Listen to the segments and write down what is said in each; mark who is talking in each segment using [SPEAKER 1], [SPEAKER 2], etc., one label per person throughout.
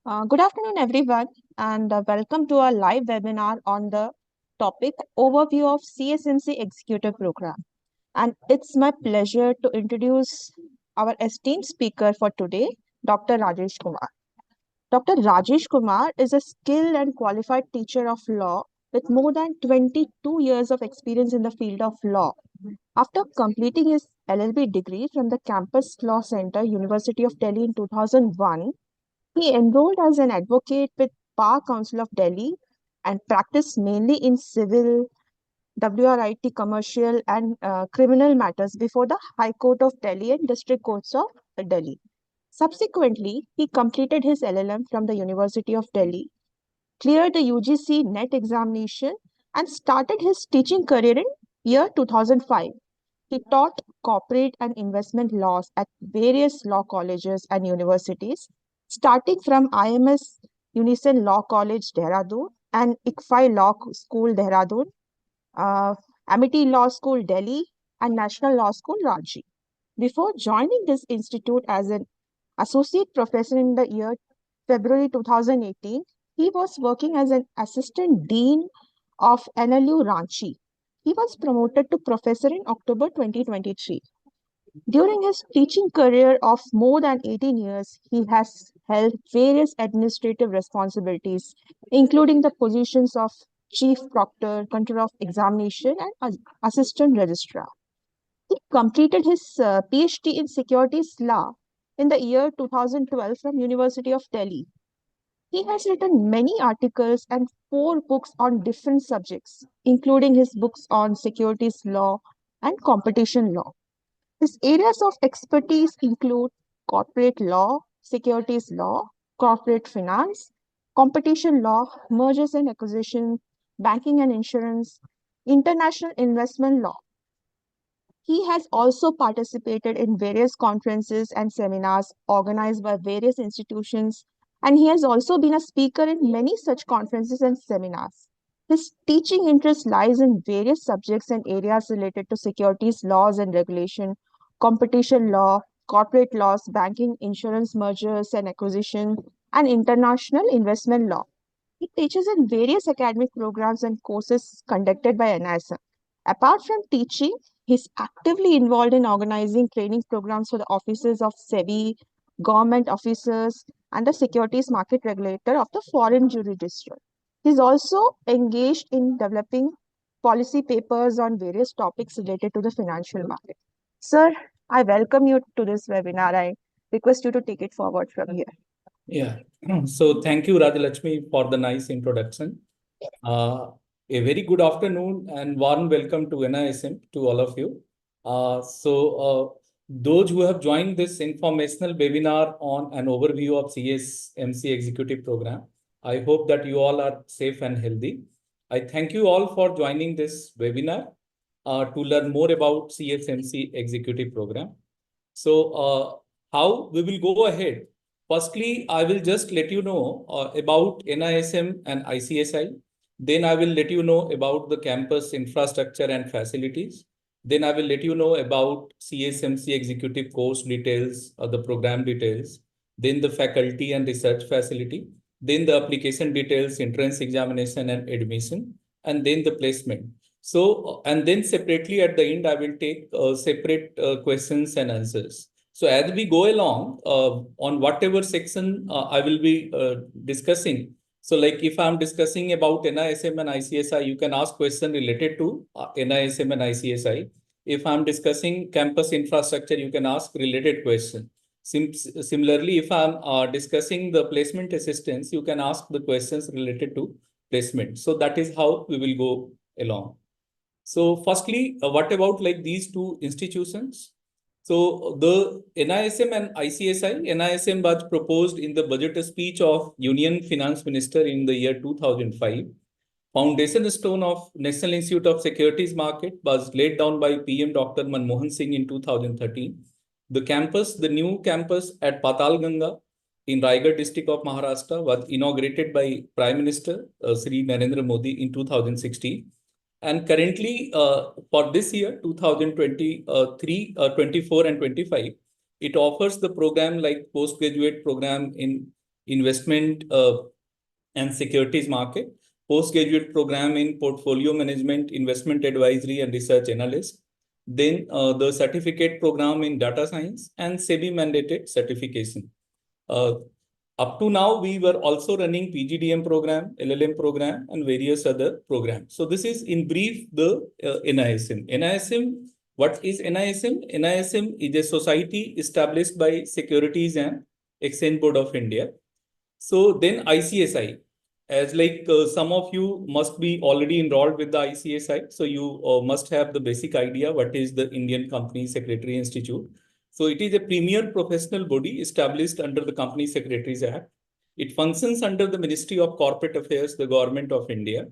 [SPEAKER 1] Good afternoon, everyone, and welcome to our live webinar on the topic Overview of CSMC Executive Program. And it's my pleasure to introduce our esteemed speaker for today, Dr. Rajesh Kumar. Dr. Rajesh Kumar is a skilled and qualified teacher of law with more than 22 years of experience in the field of law. After completing his LLB degree from the Campus Law Center, University of Delhi in 2001, he enrolled as an advocate with Bar Council of Delhi and practiced mainly in civil, WRIT, commercial, and criminal matters before the High Court of Delhi and District Courts of Delhi. Subsequently, he completed his LLM from the University of Delhi, cleared the UGC NET examination, and started his teaching career in year 2005. He taught corporate and investment laws at various law colleges and universities, starting from IMS Unison Law College, Dehradun, and ICSI Law School, Dehradun, uh, Amity Law School, Delhi, and National Law School, Ranchi. Before joining this institute as an associate professor in the year February 2018, he was working as an assistant dean of NLU Ranchi. He was promoted to professor in October 2023. During his teaching career of more than 18 years, he has held various administrative responsibilities, including the positions of Chief Proctor, Controller of Examination, and Assistant Registrar. He completed his PhD in Securities Law in the year 2012 from University of Delhi. He has written many articles and four books on different subjects, including his books on securities law and competition law. His areas of expertise include corporate law, securities law, corporate finance, competition law, mergers and acquisition, banking and insurance, international investment law. He has also participated in various conferences and seminars organized by various institutions, and he has also been a speaker in many such conferences and seminars. His teaching interest lies in various subjects and areas related to securities laws and regulation, competition law, corporate laws, banking, insurance, mergers and acquisition, and international investment law. He teaches in various academic programs and courses conducted by NISM. Apart from teaching, he's actively involved in organizing training programs for the officers of SEBI, government officers, and the securities market regulator of the foreign jurisdiction. He's also engaged in developing policy papers on various topics related to the financial market. Sir, I welcome you to this webinar. I request you to take it forward from here.
[SPEAKER 2] Yeah. So thank you, Rajalakshmi, for the nice introduction. A very good afternoon and warm welcome to NISM to all of you. Those who have joined this informational webinar on an overview of CSMC Executive Program, I hope that you all are safe and healthy. I thank you all for joining this webinar to learn more about CSMC Executive Program. So how we will go ahead. Firstly, I will just let you know about NISM and ICSI. Then I will let you know about the campus infrastructure and facilities. Then I will let you know about CSMC executive course details or the program details. Then the faculty and research facility. Then the application details, entrance examination and admission. And then the placement. So, and then separately at the end, I will take separate questions and answers. So as we go along, on whatever section I will be discussing. So like if I'm discussing about NISM and ICSI, you can ask question related to NISM and ICSI. If I'm discussing campus infrastructure, you can ask related question. Similarly, if I'm discussing the placement assistance, you can ask the questions related to placement. So that is how we will go along. So firstly, what about like these two institutions? So the NISM and ICSI, NISM was proposed in the budget speech of Union Finance Minister in the year 2005. Foundation stone of National Institute of Securities Market was laid down by PM Dr. Manmohan Singh in 2013. The new campus at Patalganga in Raigad district of Maharashtra was inaugurated by Prime Minister Sri Narendra Modi in 2016. And currently, for this year, 2023, 24 and 25, it offers the program like postgraduate program in investment and securities market, postgraduate program in portfolio management, investment advisory and research analyst, then the certificate program in data science and SEBI mandated certification. Up to now, we were also running PGDM program, LLM program, and various other programs. So this is in brief the NISM. NISM, what is NISM? NISM is a society established by Securities and Exchange Board of India. So then ICSI, as like some of you must be already enrolled with the ICSI. So you must have the basic idea what is the Indian Company Secretary Institute. So it is a premier professional body established under the Company Secretaries Act. It functions under the Ministry of Corporate Affairs, the Government of India,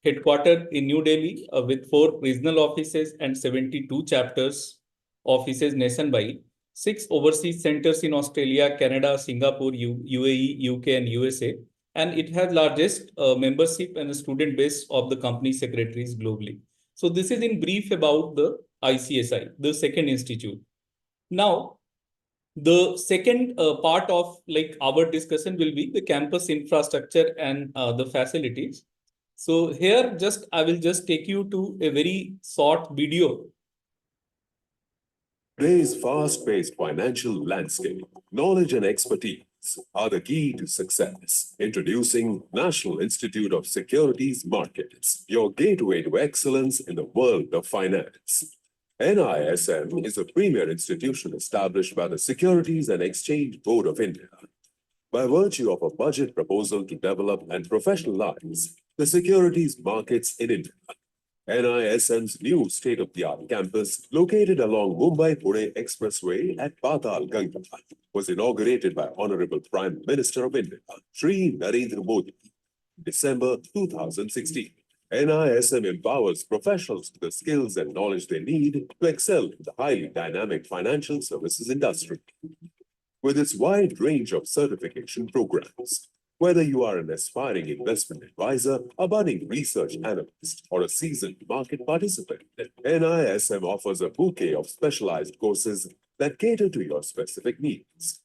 [SPEAKER 2] headquartered in New Delhi with 4 regional offices and 72 chapters offices nationwide, 6 overseas centers in Australia, Canada, Singapore, UAE, UK, and USA. And it has largest membership and student base of the company secretaries globally. So this is in brief about the ICSI, the second institute. Now, the second part of like our discussion will be the campus infrastructure and the facilities. So here I will just take you to a very short video.
[SPEAKER 3] Today's fast-paced financial landscape, knowledge and expertise are the key to success. Introducing National Institute of Securities Markets, your gateway to excellence in the world of finance. NISM is a premier institution established by the Securities and Exchange Board of India. By virtue of a budget proposal to develop and professionalize the securities markets in India, NISM's new state-of-the-art campus, located along Mumbai-Pune Expressway at Patal Ganga, was inaugurated by Honorable Prime Minister of India, Shri Narendra Modi, in December 2016. NISM empowers professionals with the skills and knowledge they need to excel in the highly dynamic financial services industry. With its wide range of certification programs, whether you are an aspiring investment advisor, a budding research analyst, or a seasoned market participant, NISM offers a bouquet of specialized courses that cater to your specific needs.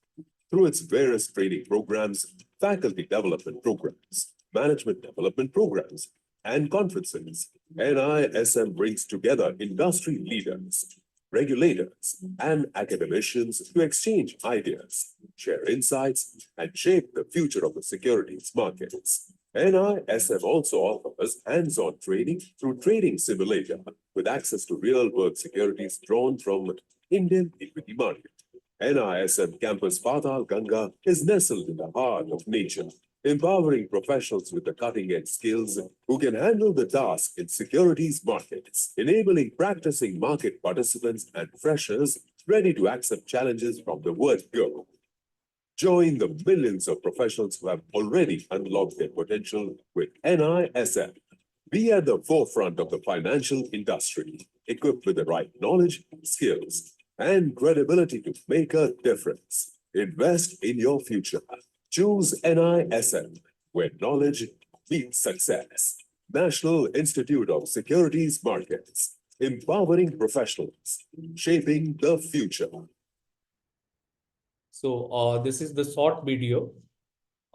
[SPEAKER 3] Through its various training programs, faculty development programs, management development programs, and conferences, NISM brings together industry leaders, regulators, and academicians to exchange ideas, share insights, and shape the future of the securities markets. NISM also offers hands-on training through Trading Simulator with access to real-world securities drawn from Indian equity market. NISM Campus Patal Ganga is nestled in the heart of nature, empowering professionals with the cutting-edge skills who can handle the task in securities markets, enabling practicing market participants and freshers ready to accept challenges from the word go. Join the millions of professionals who have already unlocked their potential with NISM. Be at the forefront of the financial industry, equipped with the right knowledge, skills, and credibility to make a difference. Invest in your future. Choose NISM, where knowledge meets success. National Institute of Securities Markets, empowering professionals, shaping the future.
[SPEAKER 2] So this is the short video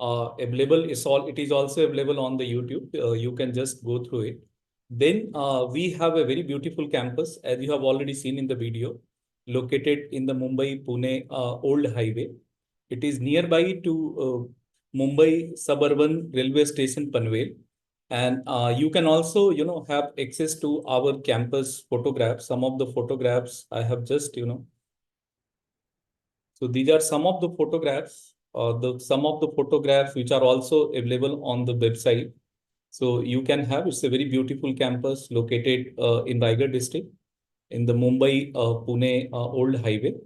[SPEAKER 2] available. It is also available on the YouTube. You can just go through it. Then we have a very beautiful campus, as you have already seen in the video, located in the Mumbai-Pune Old Highway. It is nearby to Mumbai Suburban Railway Station, Panvel. And you can also, have access to our campus photographs. Some of the photographs I have just, So these are some of the photographs, some of the photographs which are also available on the website. So you can have, it's a very beautiful campus located in Raigad district in the Mumbai-Pune Old Highway.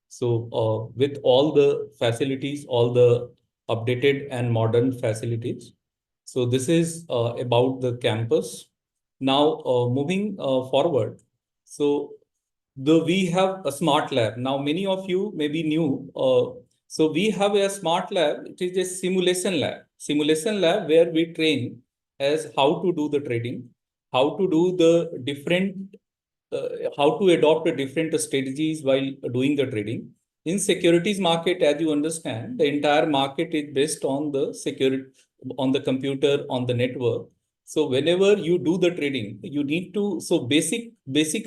[SPEAKER 2] So with all the facilities, all the updated and modern facilities. So this is about the campus. Now moving forward. So we have a smart lab. Now many of you may be new. So we have a smart lab. It is a simulation lab. Simulation lab where we train as how to do the trading, how to do the different how to adopt the different strategies while doing the trading. in securities market, as you understand, the entire market is based on the security, on the computer, on the network. So whenever you do the trading, you need to, so basic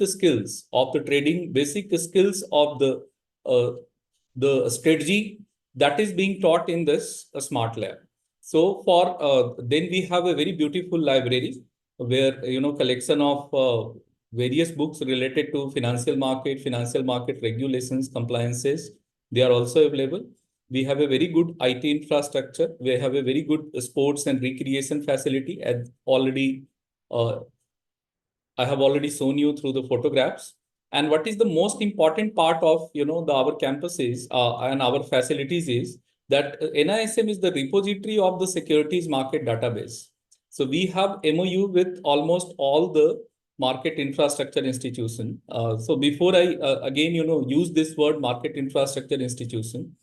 [SPEAKER 2] skills of the trading, basic skills of the strategy, that is being taught in this smart lab. So for then we have a very beautiful library where collection of various books related to financial market regulations, compliances. They are also available. We have a very good IT infrastructure. We have a very good sports and recreation facility, as already I have already shown you through the photographs. And what is the most important part of our campuses and our facilities is that NISM is the repository of the securities market database. So we have MOU with almost all the market infrastructure institution. So before I again use this word market infrastructure institution,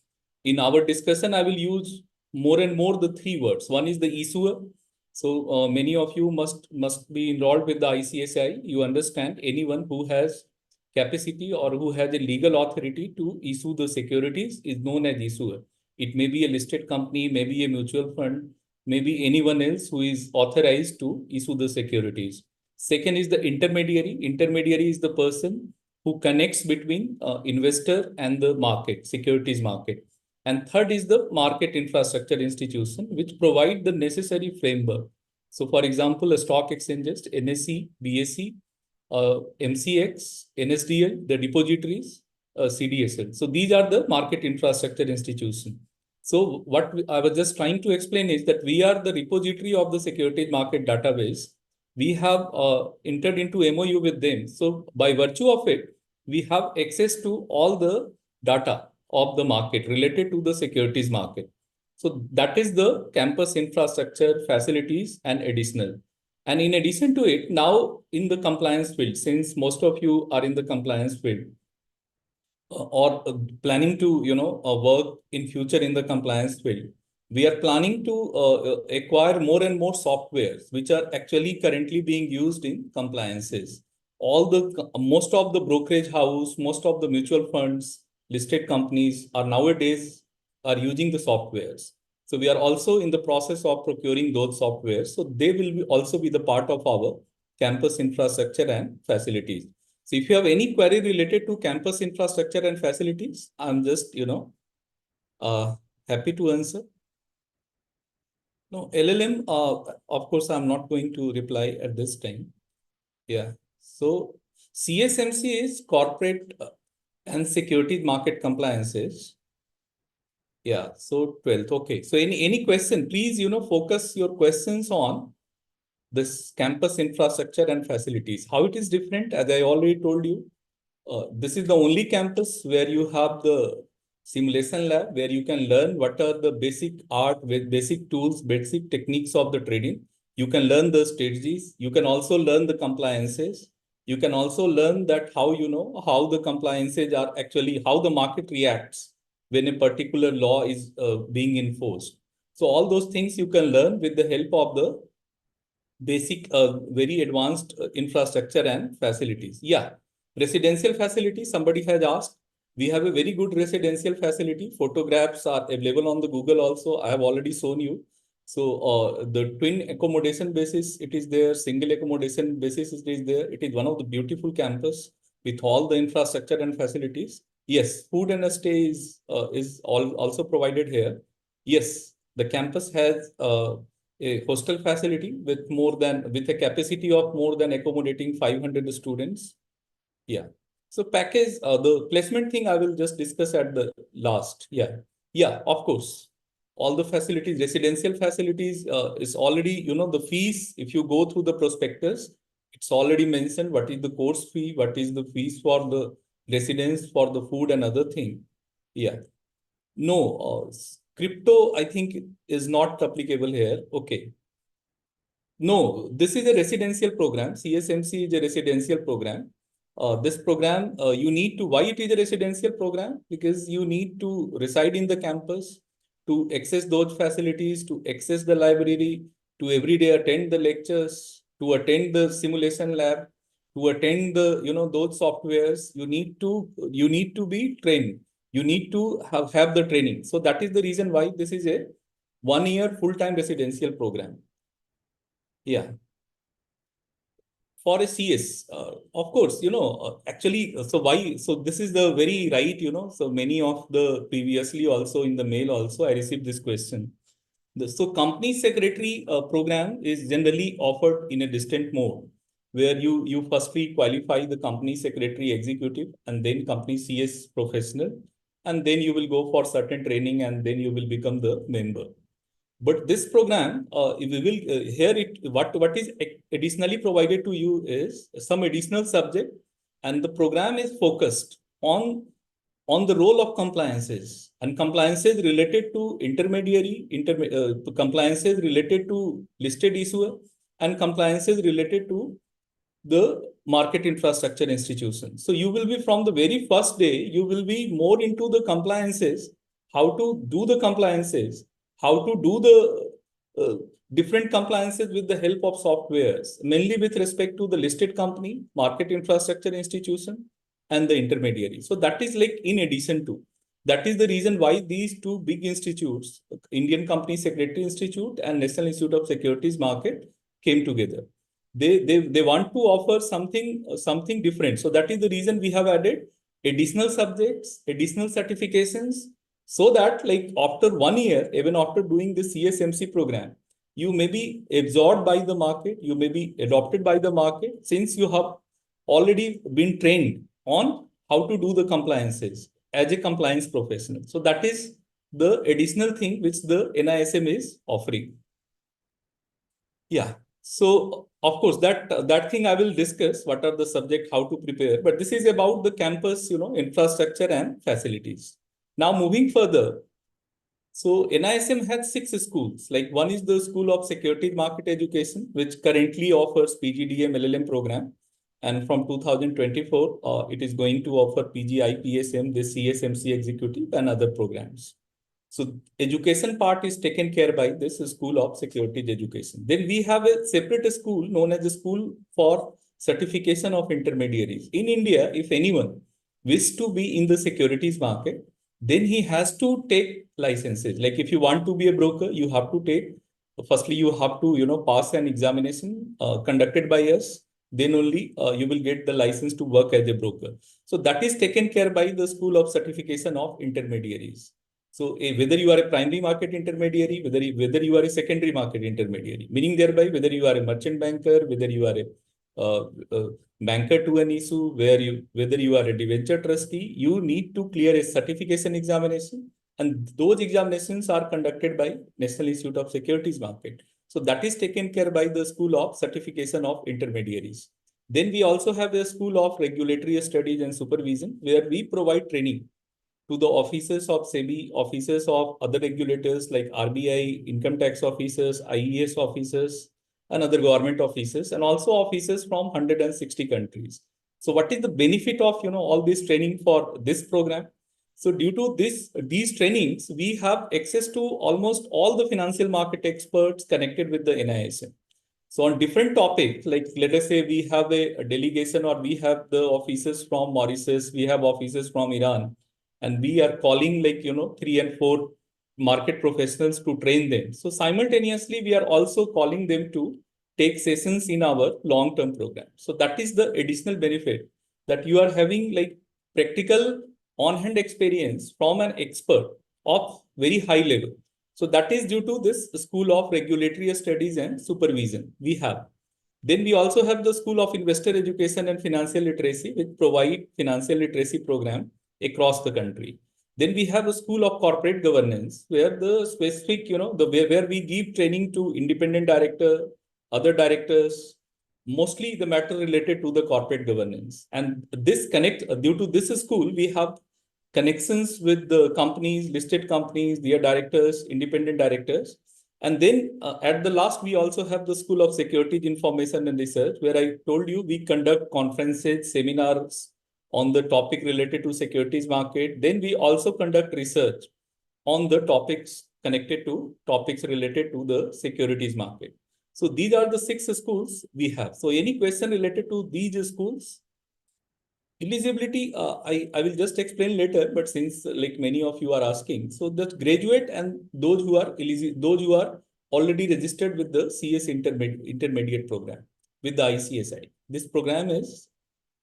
[SPEAKER 2] in our discussion I will use more and more the three words. One is the issuer. So many of you must be enrolled with the ICSI. You understand anyone who has capacity or who has a legal authority to issue the securities is known as issuer. It may be a listed company, maybe a mutual fund, maybe anyone else who is authorized to issue the securities. Second is the intermediary. Intermediary is the person who connects between investor and the market, securities market. And third is the market infrastructure institution, which provide the necessary framework. So for example, a stock exchanges, NSE, BSE, MCX, NSDL, the depositories, CDSL. So these are the market infrastructure institution. So what I was just trying to explain is that we are the repository of the securities market database. We have entered into MOU with them. So by virtue of it, we have access to all the data of the market related to the securities market. So that is the campus infrastructure, facilities, and additional. And in addition to it, now in the compliance field, since most of you are in the compliance field or planning to work in future in the compliance field, we are planning to acquire more and more softwares which are actually currently being used in compliances. Most of the brokerage house, most of the mutual funds, listed companies are nowadays are using the softwares. So we are also in the process of procuring those softwares. So they will also be the part of our campus infrastructure and facilities. So if you have any query related to campus infrastructure and facilities, I'm just happy to answer. No, LLM, of course, I'm not going to reply at this time. Yeah. So CSMC is corporate and securities market compliances. Yeah. So 12th. Okay. So any question, please, focus your questions on this campus infrastructure and facilities. How it is different, as I already told you, this is the only campus where you have the simulation lab, where you can learn what are the basic art with basic tools, basic techniques of the trading. You can learn the strategies. You can also learn the compliances. You can also learn that how the compliances are actually, how the market reacts when a particular law is being enforced. So all those things you can learn with the help of the basic, very advanced infrastructure and facilities. Yeah. Residential facilities, somebody has asked. We have a very good residential facility. Photographs are available on the Google also. I have already shown you. So the twin accommodation basis, it is there. Single accommodation basis, it is there. It is one of the beautiful campus with all the infrastructure and facilities. Yes, food and stay is also provided here. Yes, the campus has a hostel facility with a capacity of more than accommodating 500 students. Yeah. So package, the placement thing I will just discuss at the last. Yeah. Yeah, of course. All the facilities, residential facilities is already, the fees, if you go through the prospectus, it's already mentioned what is the course fee, what is the fees for the residence, for the food and other thing. Yeah. No, crypto, I think, is not applicable here. Okay. No, this is a residential program. CSMC is a residential program. This program, you need to, why it is a residential program? Because you need to reside in the campus to access those facilities, to access the library, to every day attend the lectures, to attend the simulation lab, to attend the, those softwares. You need to be trained. You need to have the training. So that is the reason why this is a 1-year full-time residential program. Yeah. For a CS, of course, actually, so why? So this is the very right, so many of the previously also in the mail also, I received this question. So company secretary program is generally offered in a distant mode, where you firstly qualify the company secretary executive and then company CS professional, and then you will go for certain training and then you will become the member. But this program, we will here it what is additionally provided to you is some additional subject, and the program is focused on the role of compliances and compliances related to compliances related to listed issuer and compliances related to the market infrastructure institution. So you will be from the very first day, you will be more into the compliances, how to do the compliances, how to do the different compliances with the help of softwares, mainly with respect to the listed company, market infrastructure institution, and the intermediary. So that is like in addition to. That is the reason why these two big institutes, Indian Company Secretary Institute and National Institute of Securities Market, came together. They want to offer something different. So that is the reason we have added additional subjects, additional certifications, so that like after 1 year, even after doing the CSMC program, you may be absorbed by the market, you may be adopted by the market, since you have already been trained on how to do the compliances as a compliance professional. So that is the additional thing which the NISM is offering. Yeah. So of course that thing I will discuss, what are the subject, how to prepare, but this is about the campus, infrastructure and facilities. Now moving further, so NISM has 6 schools. Like one is the School of Securities Market Education, which currently offers PGDM LLM program. And from 2024, it is going to offer PG IPSM, the CSMC Executive and other programs. So education part is taken care by this School of Securities Education. Then we have a separate school known as the School for Certification of Intermediaries. In India, if anyone wishes to be in the securities market, then he has to take licenses. Like if you want to be a broker, you have to take, firstly, you have to, pass an examination conducted by us. Then only you will get the license to work as a broker. So that is taken care by the School of Certification of Intermediaries. So whether you are a primary market intermediary, whether you are a secondary market intermediary, meaning thereby whether you are a merchant banker, whether you are a banker to an issue, whether you are a debenture trustee, you need to clear a certification examination, and those examinations are conducted by National Institute of Securities Market. So that is taken care by the School of Certification of Intermediaries. Then we also have the School of Regulatory Studies and Supervision, where we provide training to the officers of SEBI, officers of other regulators like RBI, income tax officers, IES officers, and other government officers, and also officers from 160 countries. So what is the benefit of all this training for this program? So due to these trainings, we have access to almost all the financial market experts connected with the NISM. So on different topics, like let us say we have a delegation, or we have the officers from Mauritius, we have officers from Iran, and we are calling 3 and 4 market professionals to train them. So simultaneously, we are also calling them to take sessions in our long-term program. So that is the additional benefit, that you are having like practical on-hand experience from an expert of very high level. So that is due to this School of Regulatory Studies and Supervision we have. Then we also have the School of Investor Education and Financial Literacy, which provide financial literacy program across the country. Then we have a School of Corporate Governance, where the specific, where we give training to independent director, other directors, mostly the matter related to the corporate governance. And this due to this school, we have connections with the companies, listed companies, their directors, independent directors. And then at the last, we also have the School of Securities Information and Research, where I told you we conduct conferences, seminars on the topic related to securities market. Then we also conduct research on the topics connected to topics related to the securities market. So these are the 6 schools we have. So any question related to these schools? Eligibility, I will just explain later, but since like many of you are asking, so the graduate and those who are those who are already registered with the CS intermediate program with the ICSI, this program is,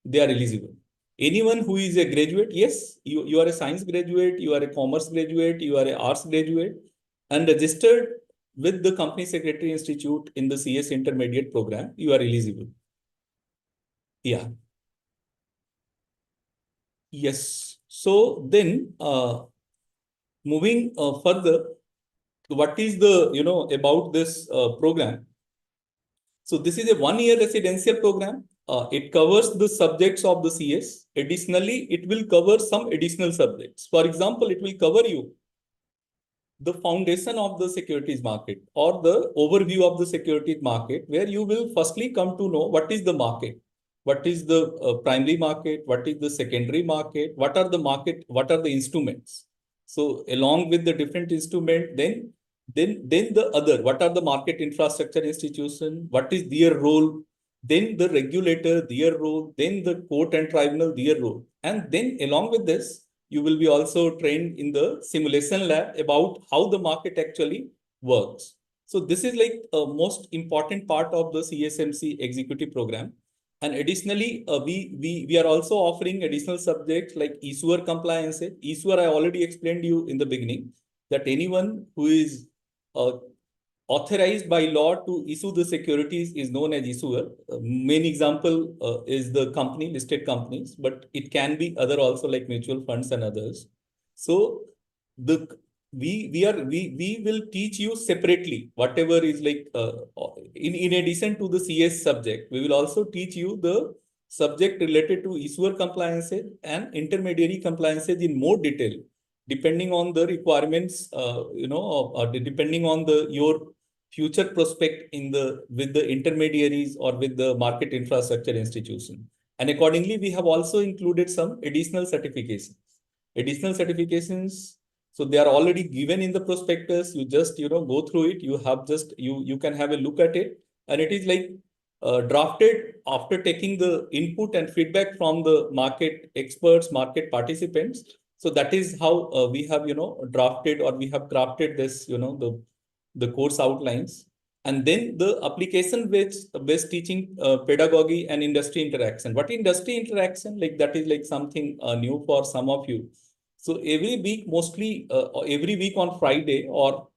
[SPEAKER 2] they are eligible. Anyone who is a graduate, yes, you are a science graduate, you are a commerce graduate, you are a arts graduate, and registered with the Company Secretary Institute in the CS intermediate program, you are eligible. Yeah. Yes. So then, moving further, what is the, about this program? So this is a 1-year residential program. It covers the subjects of the CS. Additionally, it will cover some additional subjects. For example, it will cover you the foundation of the securities market or the overview of the securities market, where you will firstly come to know what is the market, what is the primary market, what is the secondary market, what are the market, what are the instruments. So along with the different instrument, then the other, what are the market infrastructure institution, what is their role, then the regulator, their role, then the court and tribunal, their role. And then along with this, you will be also trained in the simulation lab about how the market actually works. So this is like a most important part of the CSMC executive program. And additionally, we are also offering additional subjects like issuer compliance. Issuer, I already explained you in the beginning that anyone who is authorized by law to issue the securities is known as issuer. Main example is the company, listed companies, but it can be other also like mutual funds and others. So the we will teach you separately whatever is like in addition to the CS subject, we will also teach you the subject related to issuer compliances and intermediary compliances in more detail, depending on the requirements, depending on the your future prospect in the with the intermediaries or with the market infrastructure institution. And accordingly, we have also included some additional certifications. Additional certifications, so they are already given in the prospectus. You just go through it. You have just you can have a look at it, and it is like drafted after taking the input and feedback from the market experts, market participants. So that is how we have drafted or we have crafted this the course outlines. And then the application based teaching, pedagogy and industry interaction. What industry interaction, like that is like something new for some of you. So every week, mostly every week on Friday, or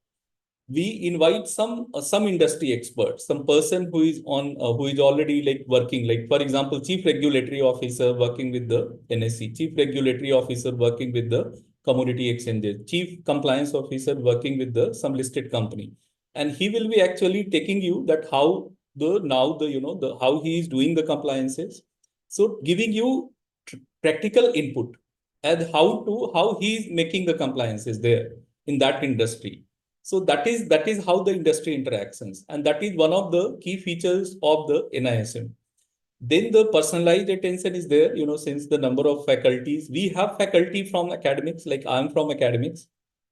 [SPEAKER 2] we invite some industry experts, some person who is on who is already like working, like for example, chief regulatory officer working with the NSE, chief regulatory officer working with the commodity exchanges, chief compliance officer working with the some listed company, and he will be actually taking you that how the now the the how he is doing the compliances, so giving you practical input and how he is making the compliances there in that industry. So that is how the industry interactions, and that is one of the key features of the NISM. Then the personalized attention is there, since the number of faculties, we have faculty from academics, like I'm from academics.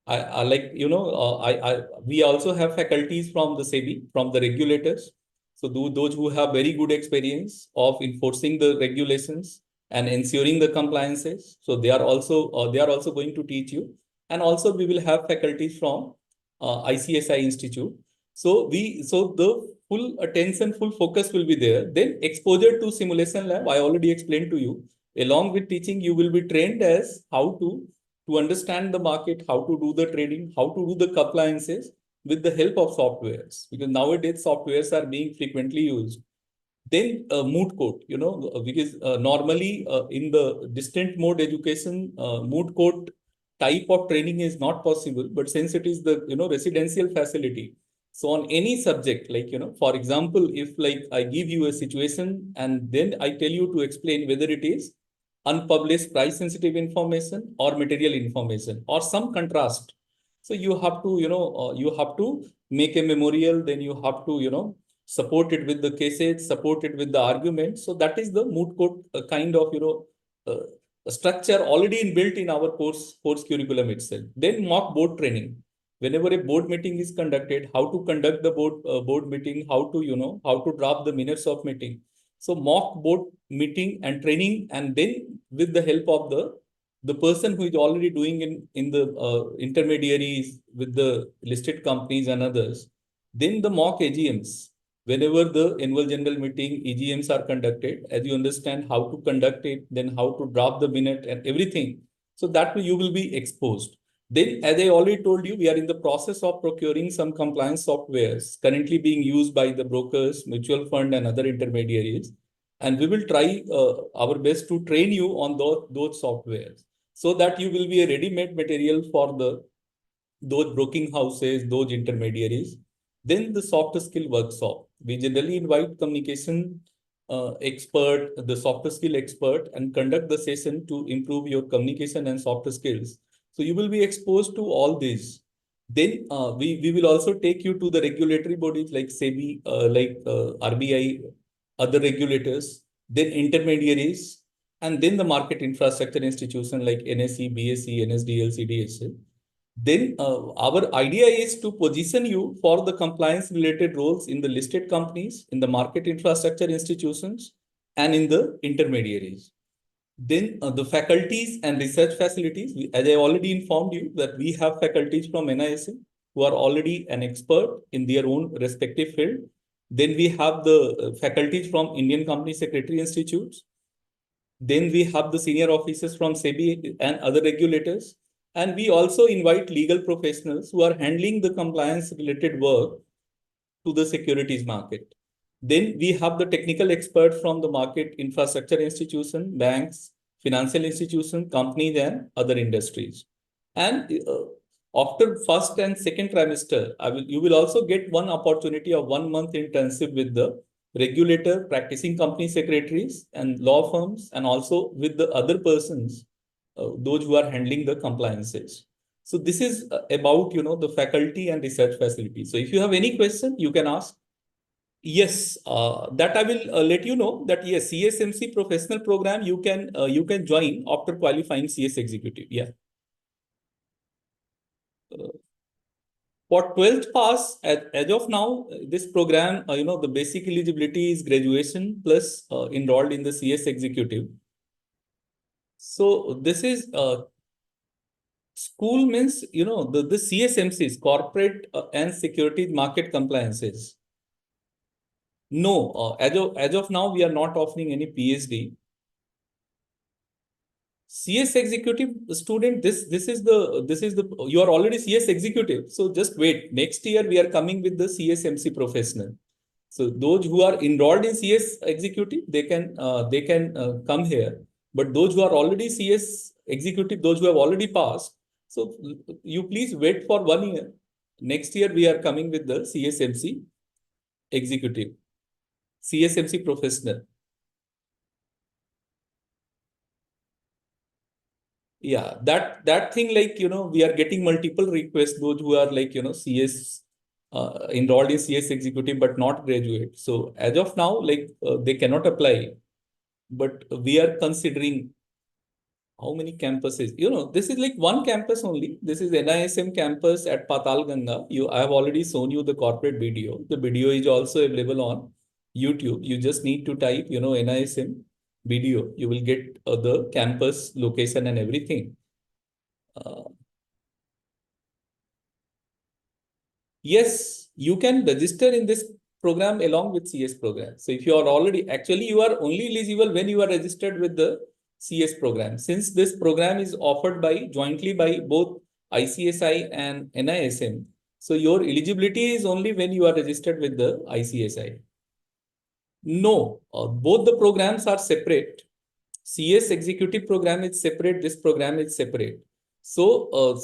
[SPEAKER 2] I like, we also have faculties from the SEBI, from the regulators. So those who have very good experience of enforcing the regulations and ensuring the compliances. So they are also going to teach you. And also we will have faculties from ICSI Institute. So the full attention, full focus will be there. Then exposure to simulation lab, I already explained to you. Along with teaching, you will be trained as how to understand the market, how to do the trading, how to do the compliances with the help of softwares. Because nowadays softwares are being frequently used. Then moot court, because normally in the distant mode education, moot court type of training is not possible. But since it is the residential facility, so on any subject, like for example, if like I give you a situation and then I tell you to explain whether it is unpublished price sensitive information or material information or some contrast. So you have to you have to make a memorial, then you have to support it with the cases, support it with the arguments. So that is the moot court kind of structure already inbuilt in our course curriculum itself. Then mock board training. Whenever a board meeting is conducted, how to conduct the board meeting, how to how to draft the minutes of meeting. So mock board meeting and training, and then with the help of the person who is already doing in the intermediaries with the listed companies and others, then the mock AGMs. Whenever the annual general meeting EGMs are conducted, as you understand how to conduct it, then how to draft the minute and everything. So that way you will be exposed. Then, as I already told you, we are in the process of procuring some compliance softwares currently being used by the brokers, mutual fund, and other intermediaries. And we will try our best to train you on those softwares so that you will be a ready-made material for those broking houses, those intermediaries. Then the soft skill workshop. We generally invite communication expert, the soft skill expert, and conduct the session to improve your communication and soft skills. So you will be exposed to all these. Then we will also take you to the regulatory bodies like SEBI, RBI, other regulators, then intermediaries, and then the market infrastructure institution like NSE, BSE, NSDL, CDSL. Then our idea is to position you for the compliance related roles in the listed companies, in the market infrastructure institutions, and in the intermediaries. Then the faculties and research facilities, as I already informed you that we have faculties from NISM who are already an expert in their own respective field. Then we have the faculties from Indian Company Secretary Institutes. Then we have the senior officers from SEBI and other regulators. And we also invite legal professionals who are handling the compliance related work to the securities market. Then we have the technical experts from the market infrastructure institution, banks, financial institutions, companies, and other industries. And after first and second trimester, you will also get one opportunity of 1 month internship with the regulator, practicing company secretaries and law firms, and also with the other persons, those who are handling the compliances. So this is about, the faculty and research facility. So if you have any question, you can ask. Yes, that I will let you know that yes, CSMC professional program you can join after qualifying CS executive. Yeah. For 12th pass, as of now, this program, the basic eligibility is graduation plus enrolled in the CS executive. So this is school means, the CSMCs, corporate and securities market compliances. No, as of now, we are not offering any PhD. CS executive student, this is the you are already CS executive. So just wait. Next year we are coming with the CSMC professional. So those who are enrolled in CS executive, they can come here. But those who are already CS executive, those who have already passed, so you please wait for 1 year. Next year we are coming with the CSMC executive, CSMC professional. Yeah, that thing, like, we are getting multiple requests, those who are like, CS enrolled in CS executive but not graduate. So as of now, like, they cannot apply, but we are considering how many campuses. This is like one campus only. This is NISM campus at Patal Ganga. I have already shown you the corporate video. The video is also available on YouTube. You just need to type, NISM video. You will get the campus location and everything. Yes, you can register in this program along with CS program. So if you are actually you are only eligible when you are registered with the CS program. Since this program is offered jointly by both ICSI and NISM, so your eligibility is only when you are registered with the ICSI. No, both the programs are separate. CS executive program is separate. This program is separate. So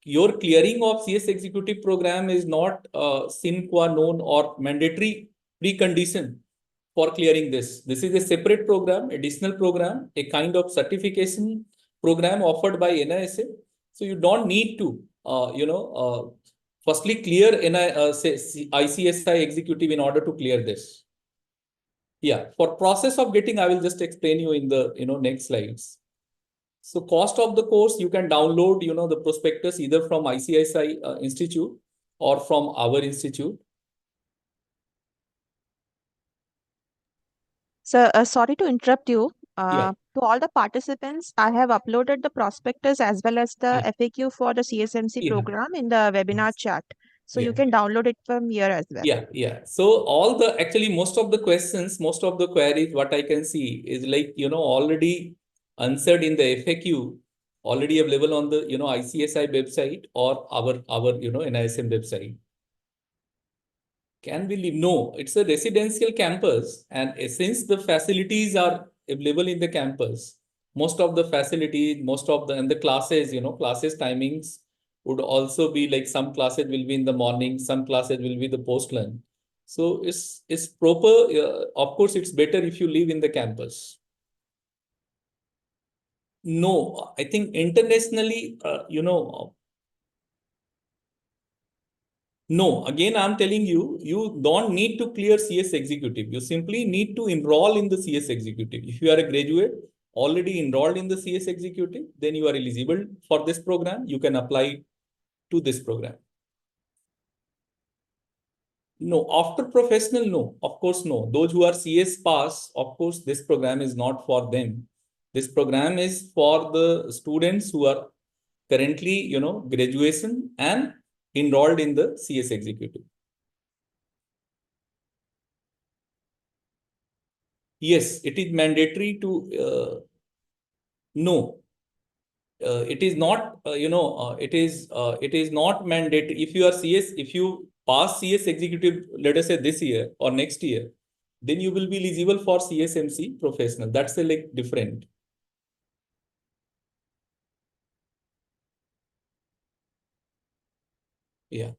[SPEAKER 2] your clearing of CS executive program is not sine qua non or mandatory precondition for clearing this. This is a separate program, additional program, a kind of certification program offered by NISM. So you don't need to, firstly clear ICSI executive in order to clear this. Yeah, for process of getting, I will just explain you in the next slides. So cost of the course, you can download the prospectus either from ICSI Institute or from our institute.
[SPEAKER 1] So, sorry to interrupt you.
[SPEAKER 2] Yeah,
[SPEAKER 1] To all the participants, I have uploaded the prospectus as well as the
[SPEAKER 2] yeah,
[SPEAKER 1] FAQ for the CSMC
[SPEAKER 2] yeah,
[SPEAKER 1] program in the webinar chat. So you
[SPEAKER 2] yeah.
[SPEAKER 1] can download it from here as well.
[SPEAKER 2] Yeah, yeah. So all the actually most of the questions, most of the queries, what I can see is like, already answered in the FAQ, already available on the, ICSI website or our, NISM website. Can we leave? No, it's a residential campus, and since the facilities are available in the campus, most of the facilities, most of the and the classes, classes timings would also be like some classes will be in the morning, some classes will be the post lunch. So it's proper. Of course, it's better if you live in the campus. No, I think internationally, no, again, I'm telling you, you don't need to clear CS executive. You simply need to enroll in the CS executive. If you are a graduate already enrolled in the CS executive, then you are eligible for this program. You can apply to this program. No, after professional, no, of course, no. Those who are CS pass, of course, this program is not for them. This program is for the students who are currently, graduation and enrolled in the CS executive. Yes, it is mandatory to no. It is not. It is not mandatory. If you are CS, if you pass CS executive, let us say this year or next year, then you will be eligible for CSMC professional. That's a like different. Yeah.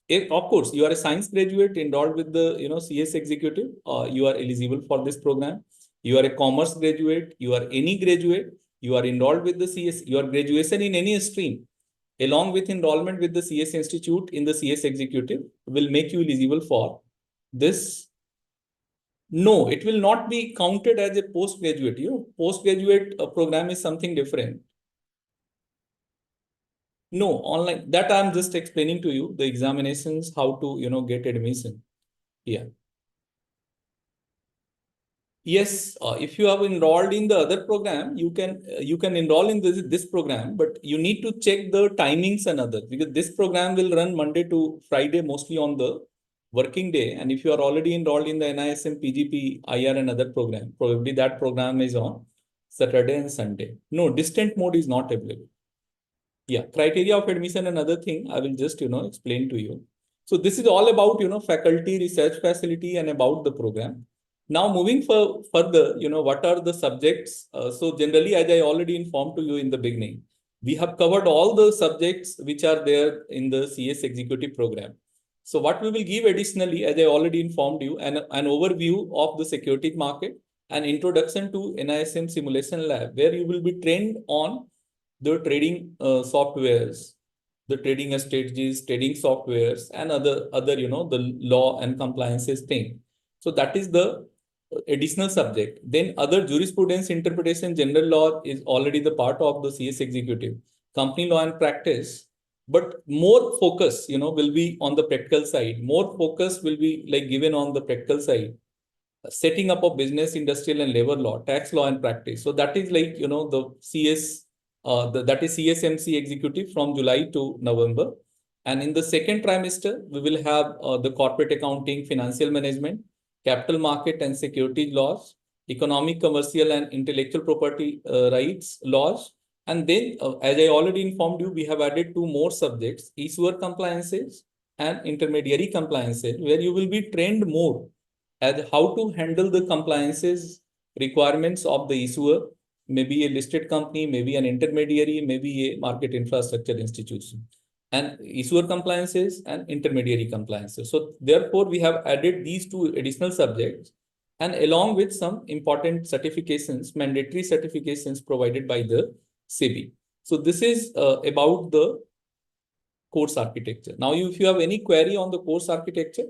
[SPEAKER 2] If, of course, you are a science graduate enrolled with the CS executive, you are eligible for this program. You are a commerce graduate, you are any graduate, you are enrolled with the CS, your graduation in any stream, along with enrollment with the CS Institute in the CS executive, will make you eligible for this. No, it will not be counted as a postgraduate. Postgraduate program is something different. No, online. That I'm just explaining to you the examinations, how to get admission. Yeah. Yes, if you have enrolled in the other program, you can enroll in this program, but you need to check the timings and others, because this program will run Monday to Friday, mostly on the working day. And if you are already enrolled in the NISM, PGP, IR and other program, probably that program is on Saturday and Sunday. No, distant mode is not available. Yeah, criteria of admission, another thing I will just explain to you. So this is all about faculty, research facility, and about the program. Now moving further, what are the subjects? So generally, as I already informed to you in the beginning, we have covered all the subjects which are there in the CS executive program. So what we will give additionally, as I already informed you, an overview of the security market, an introduction to NISM simulation lab, where you will be trained on the trading softwares, the trading strategies, trading softwares, and other the law and compliances thing. So that is the additional subject. Then other jurisprudence, interpretation, general law is already the part of the CS executive. Company law and practice, but more focus will be on the practical side. More focus will be like given on the practical side, setting up a business, industrial and labor law, tax law and practice. So that is like, the CS, that is CSMC executive from July to November. And in the second trimester, we will have the corporate accounting, financial management, capital market and securities laws, economic, commercial and intellectual property rights laws. And then, as I already informed you, we have added two more subjects, issuer compliances and intermediary compliances, where you will be trained more as how to handle the compliances requirements of the issuer, maybe a listed company, maybe an intermediary, maybe a market infrastructure institution, and issuer compliances and intermediary compliances. So therefore, we have added these two additional subjects, and along with some important certifications, mandatory certifications provided by the SEBI. So this is about the course architecture. Now, if you have any query on the course architecture,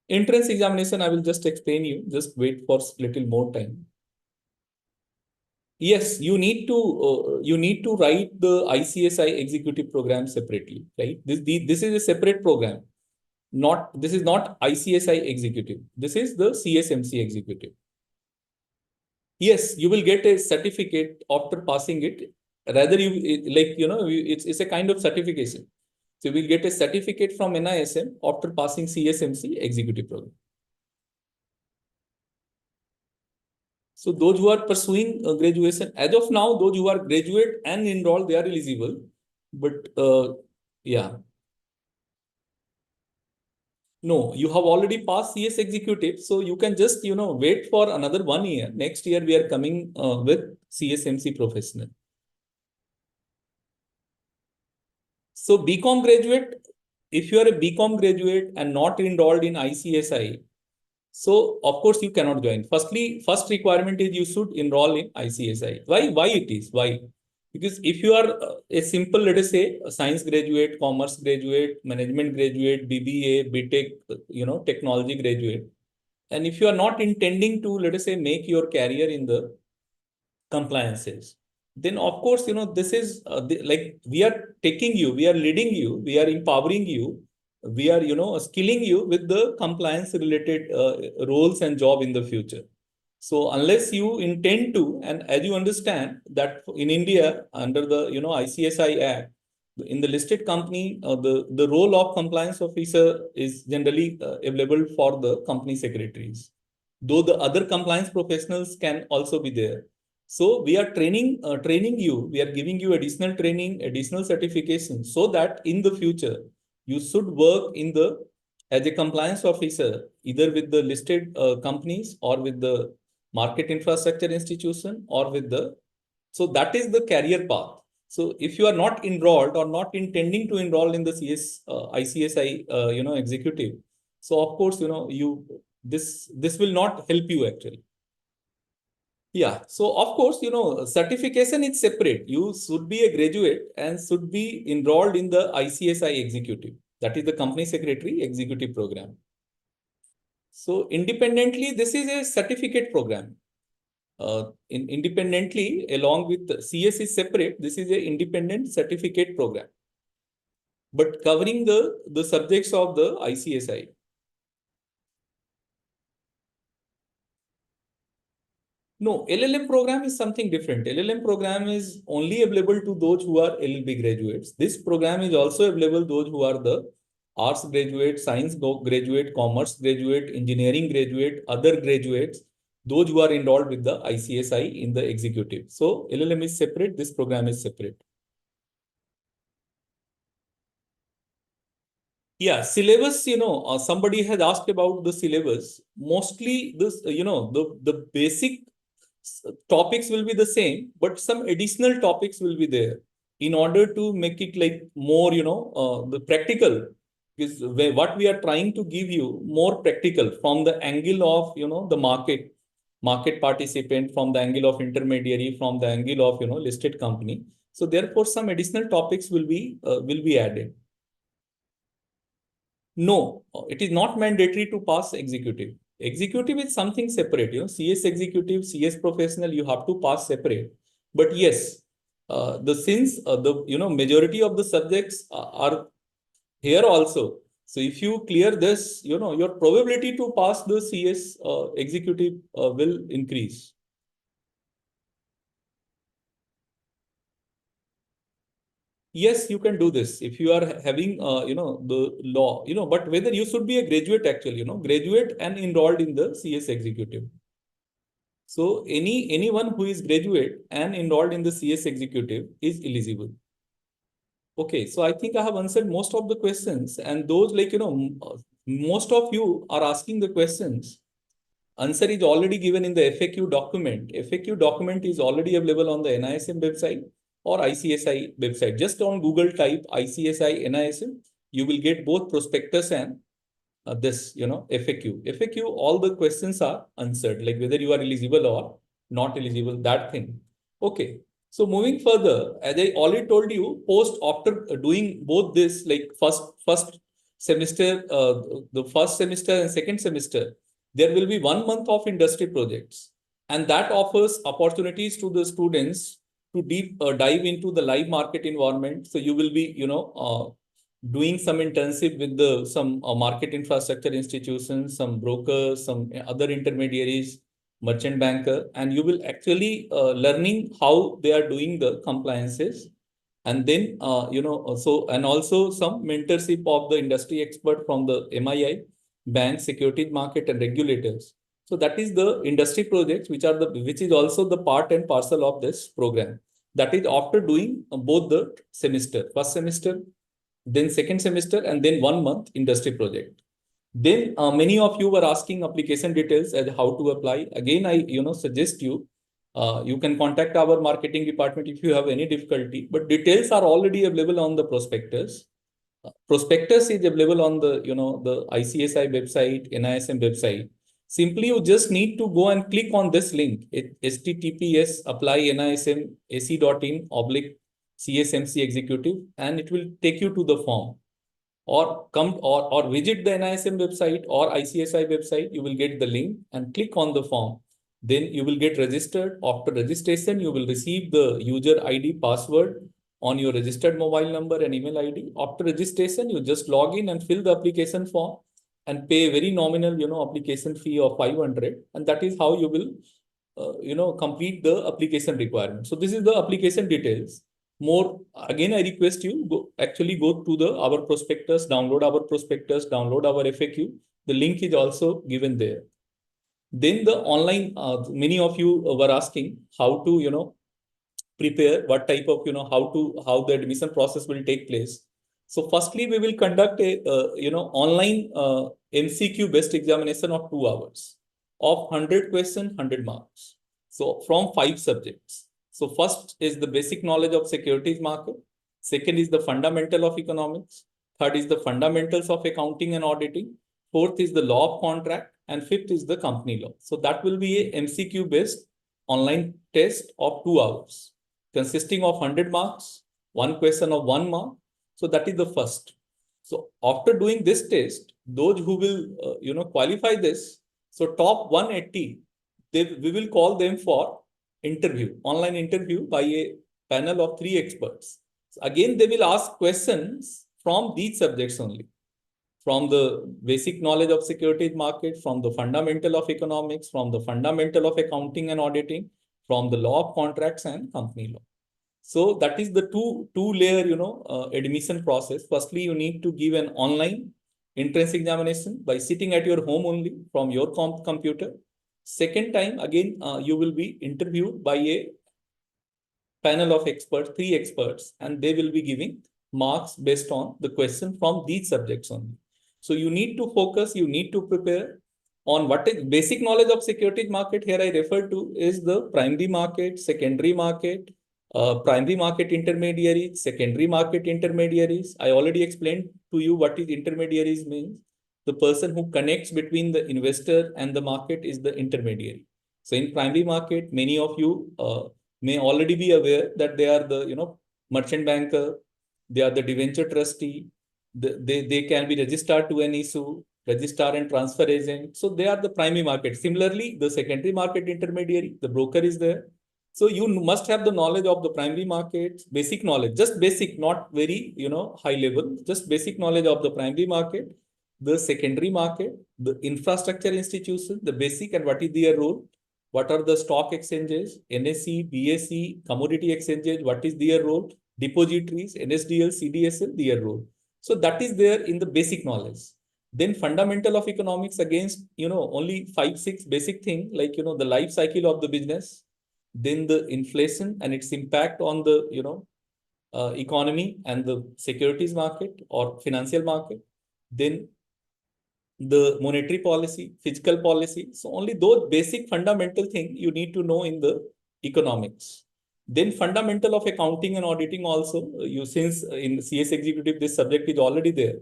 [SPEAKER 2] entrance examination, I will just explain you. Just wait for little more time. Yes, you need to write the ICSI executive program separately, right? This is a separate program. this is not ICSI executive. This is the CSMC executive. Yes, you will get a certificate after passing it. Rather, it's a kind of certification. So you will get a certificate from NISM after passing CSMC executive program. So those who are pursuing graduation, as of now, those who are graduate and enrolled, they are eligible. But yeah. No, you have already passed CS executive. So you can just, wait for another 1 year. Next year, we are coming with CSMC professional. So BCom graduate, if you are a BCom graduate and not enrolled in ICSI, so of course you cannot join. First requirement is you should enroll in ICSI. Why it is? Why? Because if you are a simple, let us say, a science graduate, commerce graduate, management graduate, BBA, BTech, technology graduate, and if you are not intending to, let us say, make your career in the compliances, then of course, this is like we are taking you, we are leading you, we are empowering you, we are, skilling you with the compliance related roles and job in the future. So unless you intend to, and as you understand that in India, under the, ICSI Act, in the listed company, the role of compliance officer is generally available for the company secretaries, though the other compliance professionals can also be there. So we are training you, we are giving you additional training, additional certification, so that in the future, you should work as a compliance officer, either with the listed companies or with the market infrastructure institution or so that is the career path. So if you are not enrolled or not intending to enroll in the ICSI, executive, so of course, this will not help you actually. Yeah. So of course, certification is separate. You should be a graduate and should be enrolled in the ICSI executive. That is the company secretary executive program. So independently, this is a certificate program. Independently, along with CS is separate, this is a independent certificate program, but covering the subjects of the ICSI. No, LLM program is something different. LLM program is only available to those who are LLB graduates. This program is also available those who are the arts graduate, science graduate, commerce graduate, engineering graduate, other graduates, those who are enrolled with the ICSI in the executive. So LLM is separate, this program is separate. Yeah, syllabus, somebody has asked about the syllabus. Mostly this, the basic topics will be the same, but some additional topics will be there in order to make it like more, the practical. Because what we are trying to give you more practical from the angle of, the market participant, from the angle of intermediary, from the angle of, listed company. So therefore, some additional topics will be added. No, it is not mandatory to pass executive. Executive is something separate. CS executive, CS professional, you have to pass separate. But yes, the majority of the subjects are here also. So if you clear this, your probability to pass the CS executive will increase. Yes, you can do this if you are having, the law, but whether you should be a graduate actually, graduate and enrolled in the CS executive. So anyone who is graduate and enrolled in the CS executive is eligible. Okay, so I think I have answered most of the questions, and those most of you are asking the questions. Answer is already given in the FAQ document. FAQ document is already available on the NISM website or ICSI website. Just on Google type ICSI NISM, you will get both prospectus and this, FAQ. FAQ, all the questions are answered, like whether you are eligible or not eligible, that thing. Okay. So moving further, as I already told you, after doing both this, like first semester, the first semester and second semester, there will be 1 month of industry projects, and that offers opportunities to the students to dive into the live market environment. So you will be, doing some internship with some market infrastructure institutions, some brokers, some other intermediaries, merchant banker, and you will actually learning how they are doing the compliances. And then, and also some mentorship of the industry expert from the MII, bank, securities market, and regulators. So that is the industry projects, which is also the part and parcel of this program. That is after doing both the semester, first semester, then second semester, and then 1 month industry project. Then many of you were asking application details as how to apply. Again, I suggest you, you can contact our marketing department if you have any difficulty, but details are already available on the prospectus. Prospectus is available on the ICSI website, NISM website. Simply, you just need to go and click on this link. HTTPS apply NISM ac.in/CSMC executive, and it will take you to the form. Or come or visit the NISM website or ICSI website. You will get the link and click on the form. Then you will get registered. After registration, you will receive the user ID password on your registered mobile number and email ID. After registration, you just log in and fill the application form and pay a very nominal, application fee of 500. And that is how you will, complete the application requirement. So this is the application details. More, again, I request you actually go to our prospectus, download our prospectus, download our FAQ. The link is also given there. Then the online, many of you were asking how to, prepare, what type of, how the admission process will take place. So firstly, we will conduct a, online MCQ based examination of 2 hours of 100 questions, 100 marks. So from 5 subjects. So first is the basic knowledge of securities market. Second is the fundamental of economics. Third is the fundamentals of accounting and auditing. Fourth is the law of contract. And fifth is the company law. So that will be a MCQ based online test of 2 hours, consisting of 100 marks, 1 question of 1 mark. So that is the first. So after doing this test, those who will, qualify this, so top 180, we will call them for interview, online interview by a panel of 3 experts. So again, they will ask questions from these subjects only, from the basic knowledge of securities market, from the fundamental of economics, from the fundamental of accounting and auditing, from the law of contracts and company law. So that is the two layer, admission process. Firstly, you need to give an online entrance examination by sitting at your home only from your computer. Second time, again, you will be interviewed by a panel of experts, 3 experts, and they will be giving marks based on the question from these subjects only. So you need to focus, you need to prepare on what is basic knowledge of securities market. Here I refer to is the primary market, secondary market, primary market intermediaries, secondary market intermediaries. I already explained to you what is intermediaries means. The person who connects between the investor and the market is the intermediary. So in primary market, many of you may already be aware that they are the merchant banker, they are the debenture trustee, they can be registered to an issue, registrar and transfer agent. So they are the primary market. Similarly, the secondary market intermediary, the broker is there. So you must have the knowledge of the primary market, basic knowledge, just basic, not very high level, just basic knowledge of the primary market, the secondary market, the infrastructure institution, the basic and what is their role, what are the stock exchanges, NSE, BSE, commodity exchanges, what is their role, depositories, NSDL, CDSL, their role. So that is there in the basic knowledge. Then fundamental of economics, against only 5-6 basic thing, like the life cycle of the business, then the inflation and its impact on the economy and the securities market or financial market, then the monetary policy, fiscal policy. So only those basic fundamental things you need to know in the economics. Then fundamental of accounting and auditing also, since in CS executive this subject is already there.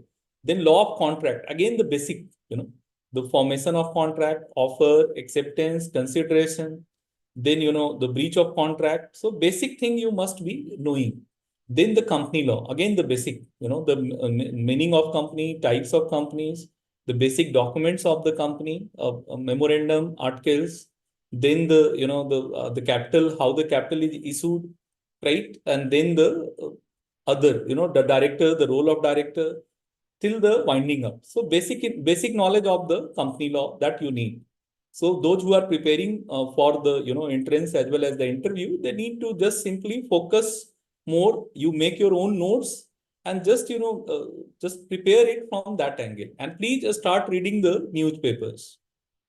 [SPEAKER 2] Then law of contract, again the basic, the formation of contract, offer, acceptance, consideration, then the breach of contract. So basic thing you must be knowing. Then the company law, again the basic, the meaning of company, types of companies, the basic documents of the company, memorandum, articles, then the capital, how the capital is issued, right? And then the other, the director, the role of director, till the winding up. So basic knowledge of the company law that you need. So those who are preparing for the entrance as well as the interview, they need to just simply focus more. You make your own notes and just just prepare it from that angle. And please start reading the newspapers,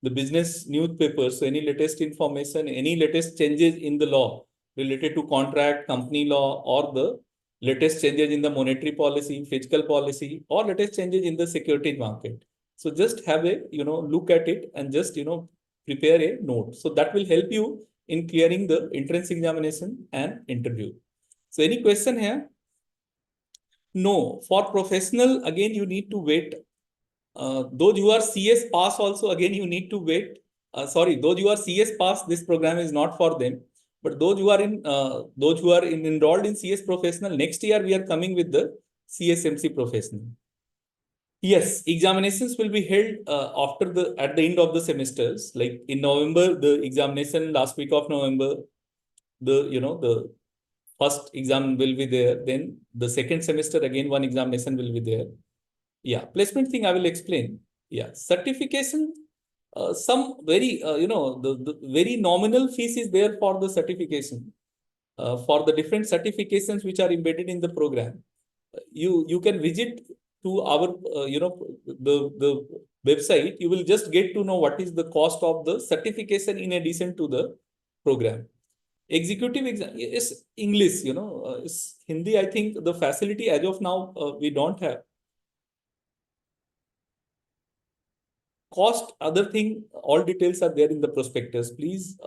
[SPEAKER 2] the business newspapers. So any latest information, any latest changes in the law related to contract, company law, or the latest changes in the monetary policy, fiscal policy, or latest changes in the securities market. So just have a look at it and just prepare a note. So that will help you in clearing the entrance examination and interview. So any question here? No. For professional, again you need to wait. Those who are CS pass also, again you need to wait. Sorry, those who are CS pass, this program is not for them. But those who are enrolled in CS professional, next year we are coming with the CSMC professional. Yes, examinations will be held at the end of the semesters. Like in November, the examination last week of November, the first exam will be there. Then the second semester again one examination will be there. Yeah, placement thing I will explain. Yeah, certification. Some very the very nominal fees is there for the certification. For the different certifications which are embedded in the program, you can visit to our the website. You will just get to know what is the cost of the certification in addition to the program. Executive exam is English, is Hindi. I think the facility as of now we don't have. Cost, other thing, all details are there in the prospectus. Please,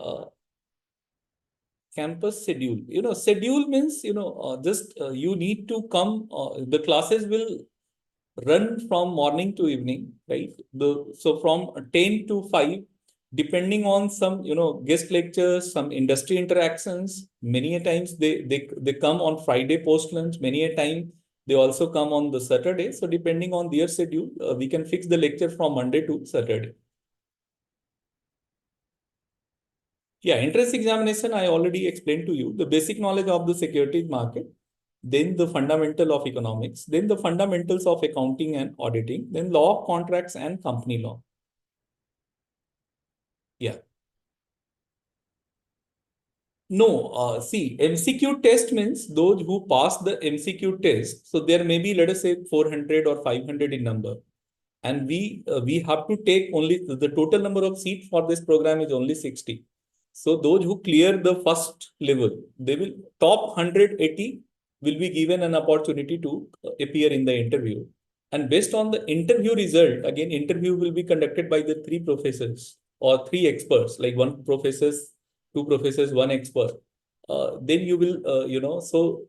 [SPEAKER 2] campus schedule. Schedule means, just you need to come. The classes will run from morning to evening, right? So from 10 to 5, depending on some, guest lectures, some industry interactions. Many a times they come on Friday post lunch. Many a time they also come on the Saturday. So depending on their schedule, we can fix the lecture from Monday to Saturday. Yeah, entrance examination, I already explained to you the basic knowledge of the securities market, then the fundamental of economics, then the fundamentals of accounting and auditing, then law of contracts and company law. Yeah. No, see, MCQ test means those who pass the MCQ test. So there may be, let us say, 400 or 500 in number. And we have to take only the total number of seats for this program is only 60. So those who clear the first level, they will top 180 will be given an opportunity to appear in the interview. And based on the interview result, again, interview will be conducted by the 3 professors or 3 experts, like 1 professor, 2 professors, 1 expert. Then you will, so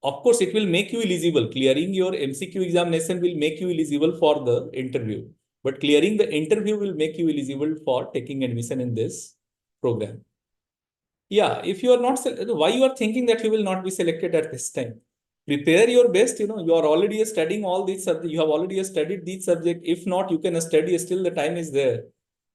[SPEAKER 2] of course, it will make you eligible. Clearing your MCQ examination will make you eligible for the interview. But clearing the interview will make you eligible for taking admission in this program. Yeah, if you are not, why you are thinking that you will not be selected at this time? Prepare your best. You are already studying all these subjects. You have already studied these subjects. If not, you can study. Still, the time is there.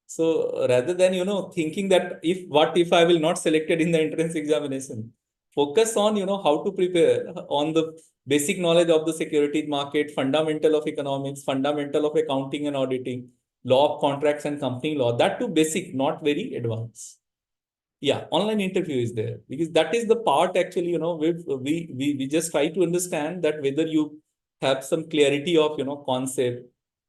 [SPEAKER 2] So rather than thinking that what if I will not selected in the entrance examination, focus on how to prepare on the basic knowledge of the securities market, fundamental of economics, fundamental of accounting and auditing, law of contracts and company law. That too basic, not very advanced. Yeah, online interview is there because that is the part actually, we just try to understand that whether you have some clarity of, concept,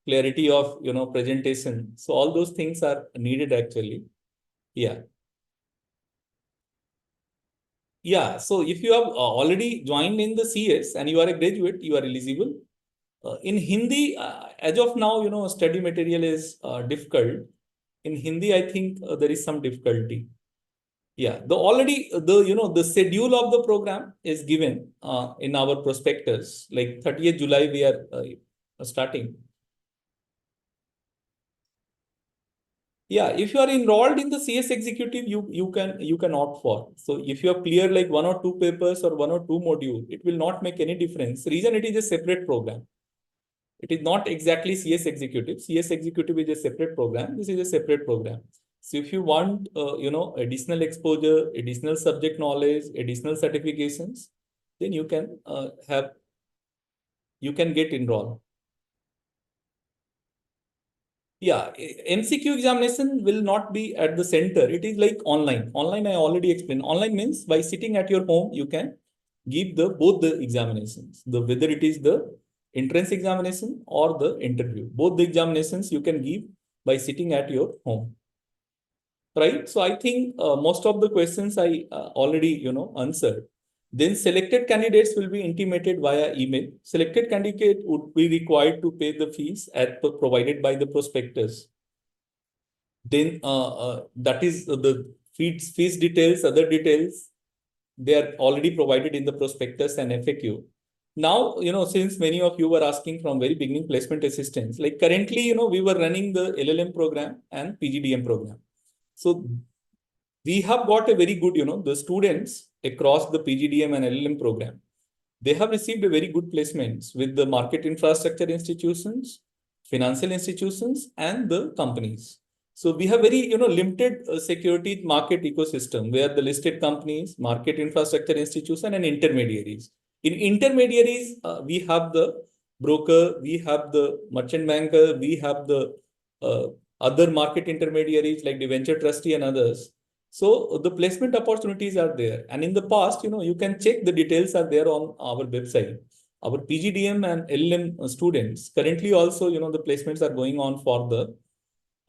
[SPEAKER 2] clarity of, presentation. So all those things are needed actually. Yeah. Yeah. So if you have already joined in the CS and you are a graduate, you are eligible. In Hindi, as of now, study material is difficult. In Hindi, I think there is some difficulty. Yeah, the schedule of the program is given in our prospectus. Like 30th July, we are starting. Yeah, if you are enrolled in the CS executive, you can opt for. So if you have cleared like 1 or 2 papers or 1 or 2 module, it will not make any difference. Reason, it is a separate program. It is not exactly CS executive. CS executive is a separate program. This is a separate program. So if you want, additional exposure, additional subject knowledge, additional certifications, then you can get enrolled. Yeah, MCQ examination will not be at the center. It is like online. Online, I already explained. Online means by sitting at your home, you can give both the examinations. Whether it is the entrance examination or the interview. Both the examinations you can give by sitting at your home. Right? So I think most of the questions I already answered. Then selected candidates will be intimated via email. Selected candidate would be required to pay the fees provided by the prospectus. Then that is the fees details, other details, they are already provided in the prospectus and FAQ. Now, since many of you were asking from very beginning placement assistance, like currently, we were running the LLM program and PGDM program. So we have got a very good, the students across the PGDM and LLM program, they have received a very good placements with the market infrastructure institutions, financial institutions, and the companies. So we have very, limited security market ecosystem where the listed companies, market infrastructure institution, and intermediaries. In intermediaries, we have the broker, we have the merchant banker, we have the other market intermediaries like the venture trustee and others. So the placement opportunities are there. And in the past, you can check the details are there on our website. Our PGDM and LLM students currently also, the placements are going on for the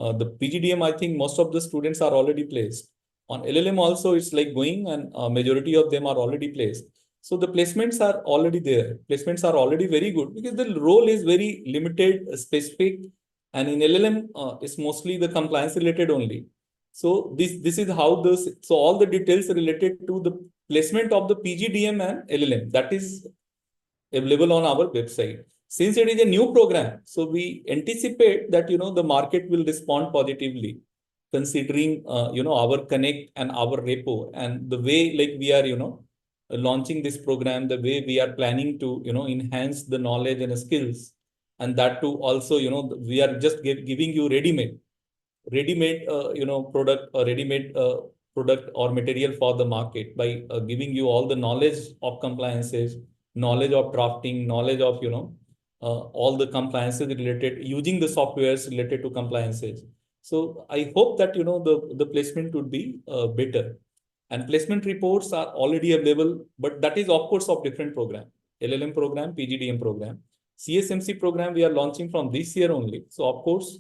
[SPEAKER 2] PGDM. I think most of the students are already placed. On LLM also, it's like going and majority of them are already placed. So the placements are already there. Placements are already very good because the role is very limited, specific. And in LLM, it's mostly the compliance related only. So this is how so all the details related to the placement of the PGDM and LLM, that is available on our website. Since it is a new program, so we anticipate that the market will respond positively, considering our connect and our repo and the way like we are launching this program, the way we are planning to enhance the knowledge and skills, and that too also we are just giving you ready-made product or ready-made product or material for the market by giving you all the knowledge of compliances, knowledge of drafting, knowledge of all the compliances related, using the softwares related to compliances. So I hope that the placement would be better. And placement reports are already available, but that is of course of different program. LLM program, PGDM program. CSMC program we are launching from this year only. So of course,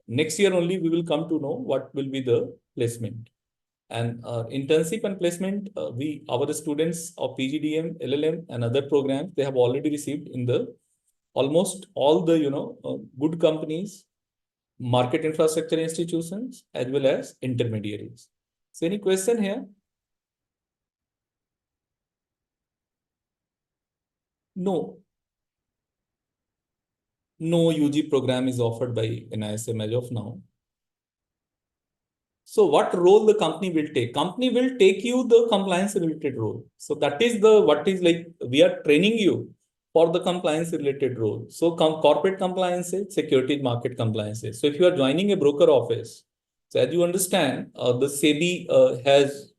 [SPEAKER 2] next year only we will come to know what will be the placement. And internship and placement, our students of PGDM, LLM, and other programs, they have already received in the almost all the good companies, market infrastructure institutions, as well as intermediaries. So any question here? No. No UG program is offered by NISM as of now. So what role the company will take? Company will take you the compliance related role. So that is what is like we are training you for the compliance related role. So corporate compliances, securities market compliances. So if you are joining a broker office, so as you understand, the SEBI has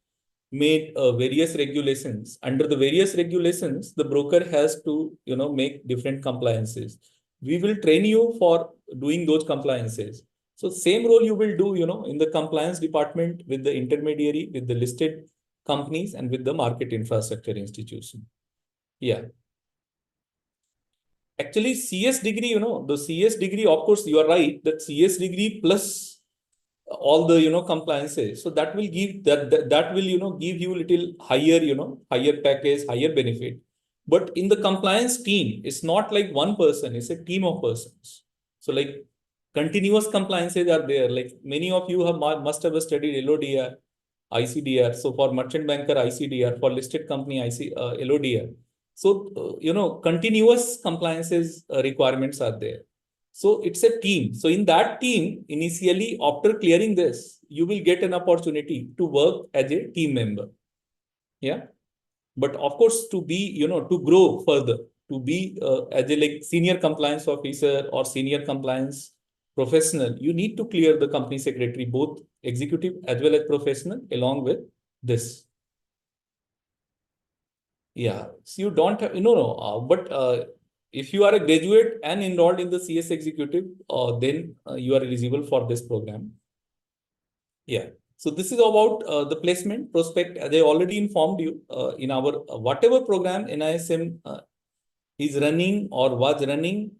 [SPEAKER 2] made various regulations. Under the various regulations, the broker has to make different compliances. We will train you for doing those compliances. So same role you will do, in the compliance department with the intermediary, with the listed companies, and with the market infrastructure institution. Yeah. Actually, CS degree, the CS degree, of course, you are right, that CS degree plus all the compliances. So that will give that will give you little higher, higher package, higher benefit. But in the compliance team, it's not like one person, it's a team of persons. So like continuous compliances are there. Like many of you must have studied LODR, ICDR. So for merchant banker, ICDR, for listed company, LODR. So, continuous compliances requirements are there. So it's a team. So in that team, initially, after clearing this, you will get an opportunity to work as a team member. Yeah. But of course, to be, to grow further, to be as a like senior compliance officer or senior compliance professional, you need to clear the company secretary, both executive as well as professional, along with this. Yeah, so you don't have, but if you are a graduate and enrolled in the CS executive, then you are eligible for this program. Yeah. So this is about the placement prospect. As I already informed you, in our whatever program NISM is running or was running,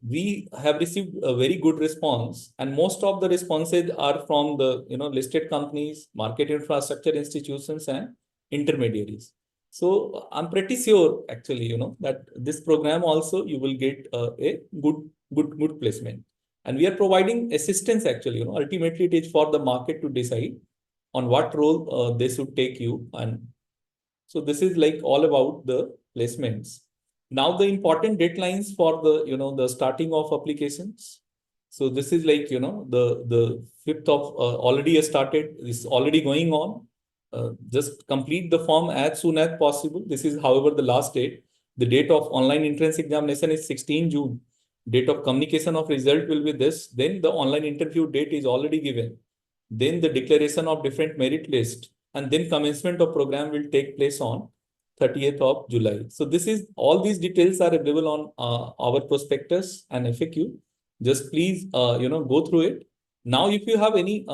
[SPEAKER 2] we have received a very good response, and most of the responses are from the listed companies, market infrastructure institutions, and intermediaries. So I'm pretty sure actually that this program also you will get a good placement, and we are providing assistance actually. Ultimately it is for the market to decide on what role they should take you, and so this is like all about the placements. Now the important deadlines for the the starting of applications. So this is like the 5th of already started. This is already going on. Just complete the form as soon as possible. This is, however, the last date. The date of online entrance examination is 16 June. Date of communication of result will be this. Then the online interview date is already given. Then the declaration of different merit list, and then commencement of program will take place on 30th of July. So this is all these details are available on our prospectus and FAQ. Just please go through it. Now, if you have any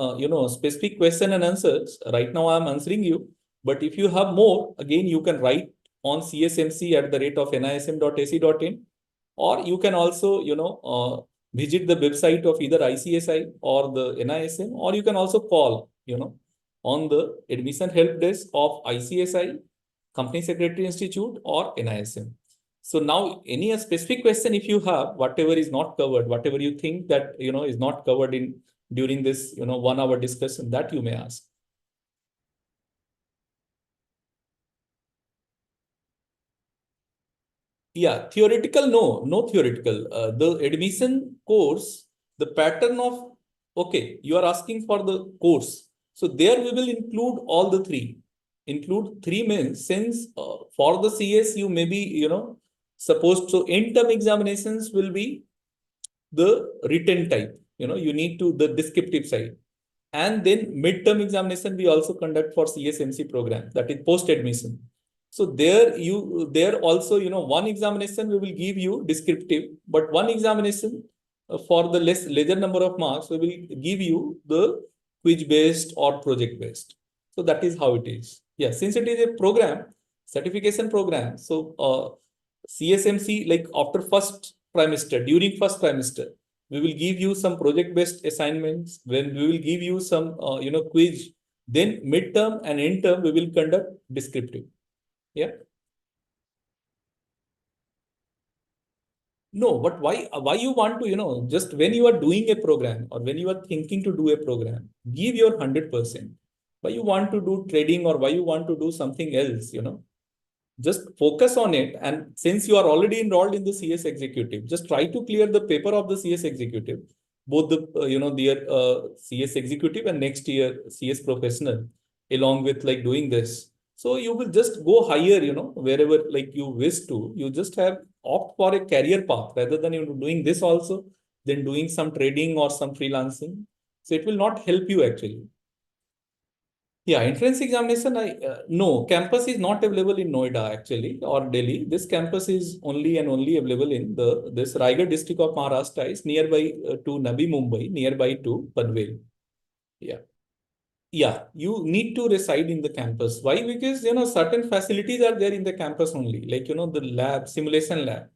[SPEAKER 2] specific question and answers, right now I am answering you. But if you have more, again you can write on csmc@nism.ac.in, or you can also visit the website of either ICSI or the NISM, or you can also call on the admission help desk of ICSI, Company Secretary Institute, or NISM. So now any specific question if you have, whatever is not covered, whatever you think that is not covered in during this 1 hour discussion, that you may ask. Yeah, theoretical, no theoretical. The admission course, the pattern of, okay, you are asking for the course. So there we will include all the three. Include three means, since for the CS you may be, supposed to, end-term examinations will be the written type, you need to the descriptive side. And then midterm examination we also conduct for CSMC program, that is post-admission. So there also, one examination we will give you descriptive, but one examination for the lesser number of marks, we will give you the quiz-based or project-based. So that is how it is. Yeah, since it is a program, certification program, so CSMC, like after first trimester, during first trimester, we will give you some project-based assignments, when we will give you some, quiz, then midterm and end term, we will conduct descriptive. Yeah. No, but why you want to, just when you are doing a program or when you are thinking to do a program, give your 100%. Why you want to do trading or why you want to do something else, just focus on it. And since you are already enrolled in the CS executive, just try to clear the paper of the CS executive, both the their CS executive and next year CS professional, along with like doing this. So you will just go higher, wherever like you wish to. You just have opt for a career path rather than doing this also, then doing some trading or some freelancing. So it will not help you actually. Yeah, entrance examination, no, campus is not available in Noida actually, or Delhi. This campus is only and only available in this Raigad district of Maharashtra, is nearby to Navi Mumbai, nearby to Panvel. Yeah. Yeah, you need to reside in the campus. Why? Because certain facilities are there in the campus only, like the lab, simulation lab.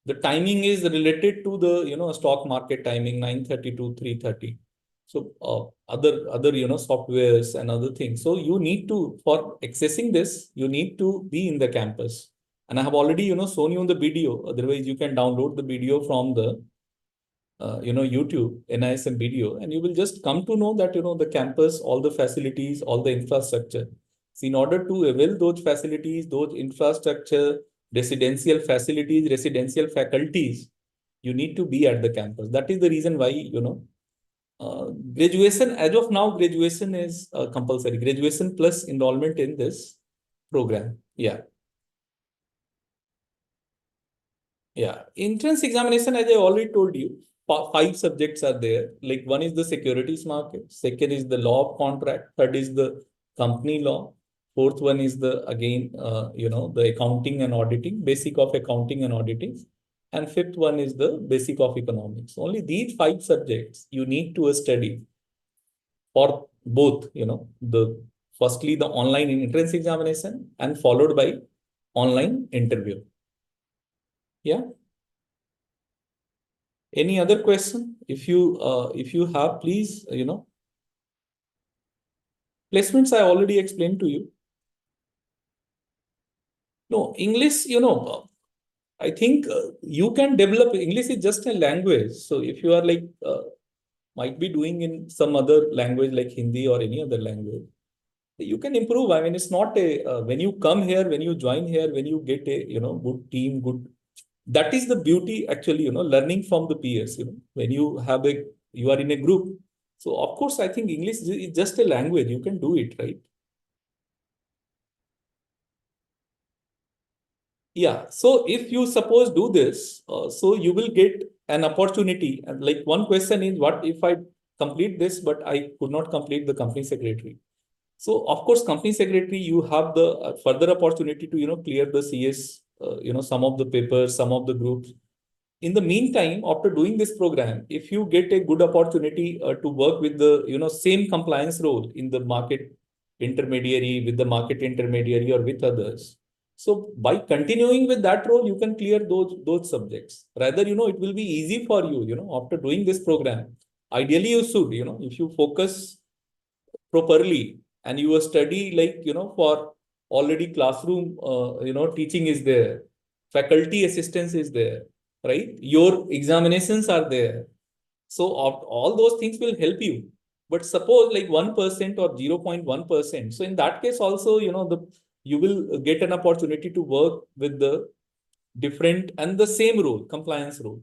[SPEAKER 2] The timing is related to the stock market timing, 9:30 to 3:30. So other softwares and other things. So you need to, for accessing this, you need to be in the campus. And I have already shown you the video. Otherwise, you can download the video from the YouTube NISM video, and you will just come to know that the campus, all the facilities, all the infrastructure. So in order to avail those facilities, those infrastructure, residential facilities, residential faculties, you need to be at the campus. That is the reason why graduation, as of now, graduation is compulsory. Graduation plus enrollment in this program. Yeah. Yeah. Entrance examination, as I already told you, 5 subjects are there. Like one is the securities market, second is the law of contract, third is the company law, Fourth one is the, again, the accounting and auditing, basic of accounting and auditing. And fifth one is the basic of economics. Only these 5 subjects you need to study for both, firstly the online entrance examination and followed by online interview. Yeah. Any other question? If you have, please, placements I already explained to you. No, English, I think you can develop. English is just a language. So if you are like, might be doing in some other language like Hindi or any other language, you can improve. I mean, it's not when you come here, when you join here, when you get a, good team, that is the beauty actually, learning from the peers, when you are in a group. So of course, I think English is just a language. You can do it, right? Yeah. So if you suppose do this, so you will get an opportunity. And like one question is, what if I complete this, but I could not complete the company secretary? So of course, company secretary, you have the further opportunity to, clear the CS, some of the papers, some of the groups. In the meantime, after doing this program, if you get a good opportunity to work with the, same compliance role in the market intermediary, with the market intermediary or with others. So by continuing with that role, you can clear those subjects. Rather, it will be easy for you, after doing this program. Ideally, you should, if you focus properly and you study like, for already classroom, teaching is there, faculty assistance is there, right? Your examinations are there. So all those things will help you. But suppose like 1% or 0.1%. So in that case also, you will get an opportunity to work with the different and the same role, compliance role.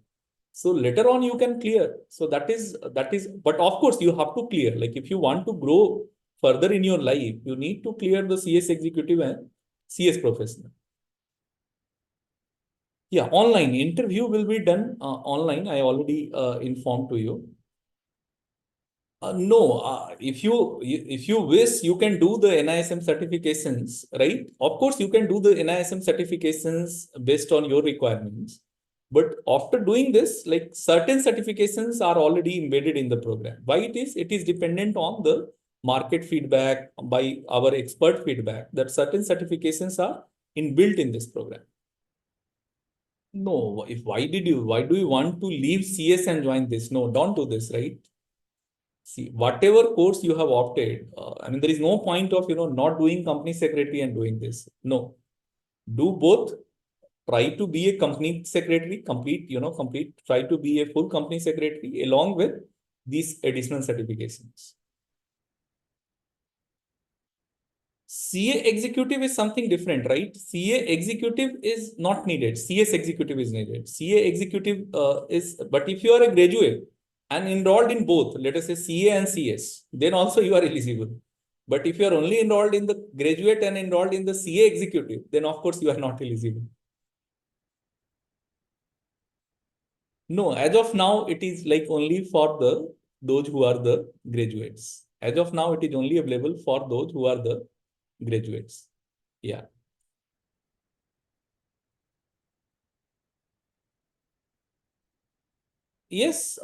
[SPEAKER 2] So later on you can clear. So that is, but of course you have to clear. Like if you want to grow further in your life, you need to clear the CS executive and CS professional. Yeah, online interview will be done online. I already informed to you. No, if you wish, you can do the NISM certifications, right? Of course, you can do the NISM certifications based on your requirements. But after doing this, like certain certifications are already embedded in the program. Why it is? It is dependent on the market feedback by our expert feedback that certain certifications are inbuilt in this program. No, why do you want to leave CS and join this? No, don't do this, right? See, whatever course you have opted, I mean, there is no point of, not doing company secretary and doing this. No, do both. Try to be a company secretary, try to be a full company secretary along with these additional certifications. CA executive is something different, right? CA executive is not needed. CS executive is needed. CA executive but if you are a graduate and enrolled in both, let us say CA and CS, then also you are eligible. But if you are only enrolled in the graduate and enrolled in the CA executive, then of course you are not eligible. No, as of now, it is like only for those who are the graduates. As of now, it is only available for those who are the graduates. Yeah. Yes,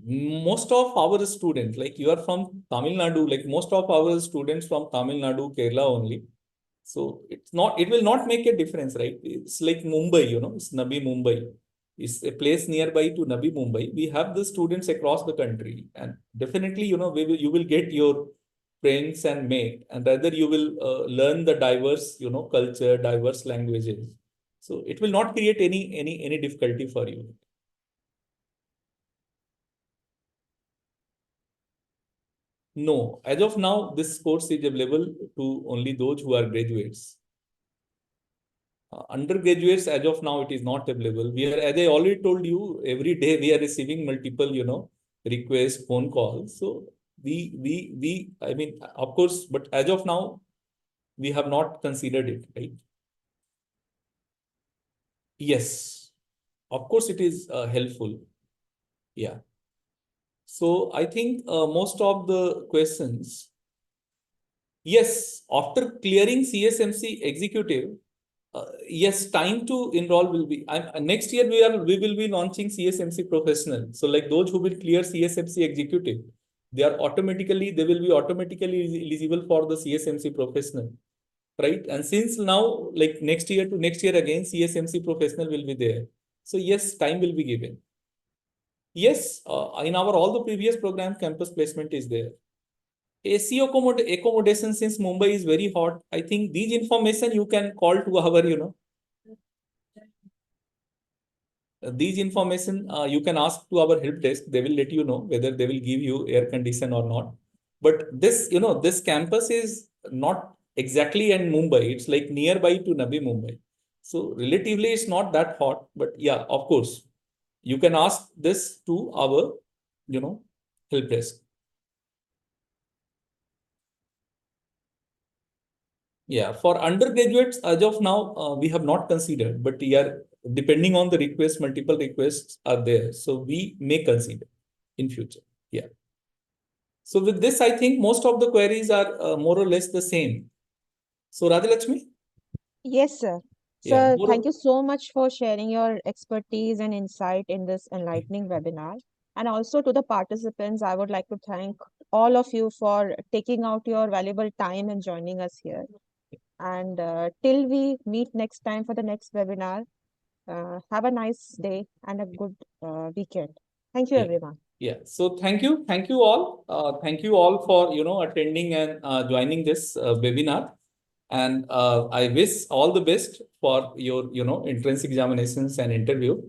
[SPEAKER 2] most of our students, like you are from Tamil Nadu, like most of our students from Tamil Nadu, Kerala only. So it will not make a difference, right? It's like Mumbai, it's Navi Mumbai. It's a place nearby to Navi Mumbai. We have the students across the country, and definitely, you will get your friends and mate, and rather you will learn the diverse, culture, diverse languages. So it will not create any difficulty for you. No, as of now, this course is available to only those who are graduates. Undergraduates, as of now, it is not available. We are, as I already told you, every day we are receiving multiple, requests, phone calls. So I mean, of course, but as of now, we have not considered it, right? Yes, of course, it is helpful. Yeah. So I think most of the questions. yes, after clearing CSMC executive, yes, time to enroll will be next year. We will be launching CSMC professional. So like those who will clear CSMC executive, they will be automatically eligible for the CSMC professional, right? And since now, like next year to next year again, CSMC professional will be there. So yes, time will be given. Yes, in our all the previous program, campus placement is there. AC accommodation, since Mumbai is very hot, I think these information you can call to our, these information you can ask to our help desk. They will let you know whether they will give you air condition or not. But this, this campus is not exactly in Mumbai. It's like nearby to Navi Mumbai. So relatively, it's not that hot. But yeah, of course, you can ask this to our, help desk. Yeah, for undergraduates, as of now, we have not considered, but yeah, depending on the request, multiple requests are there. So we may consider in future. Yeah. So with this, I think most of the queries are more or less the same. So Radhalakshmi?
[SPEAKER 1] Yes, sir.
[SPEAKER 2] Yeah.
[SPEAKER 1] Sir, thank you so much for sharing your expertise and insight in this enlightening webinar. And also to the participants, I would like to thank all of you for taking out your valuable time and joining us here. And till we meet next time for the next webinar, have a nice day and a good weekend. Thank you,
[SPEAKER 2] Yeah.
[SPEAKER 1] everyone.
[SPEAKER 2] Yeah. So thank you all. Thank you all for attending and joining this webinar. And I wish all the best for your entrance examinations and interview.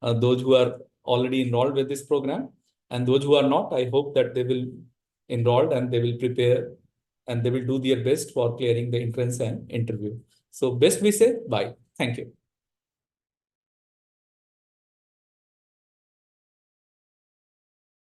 [SPEAKER 2] Those who are already enrolled with this program, and those who are not, I hope that they will enroll and they will prepare and they will do their best for clearing the entrance and interview. So best wishes. Bye. Thank you.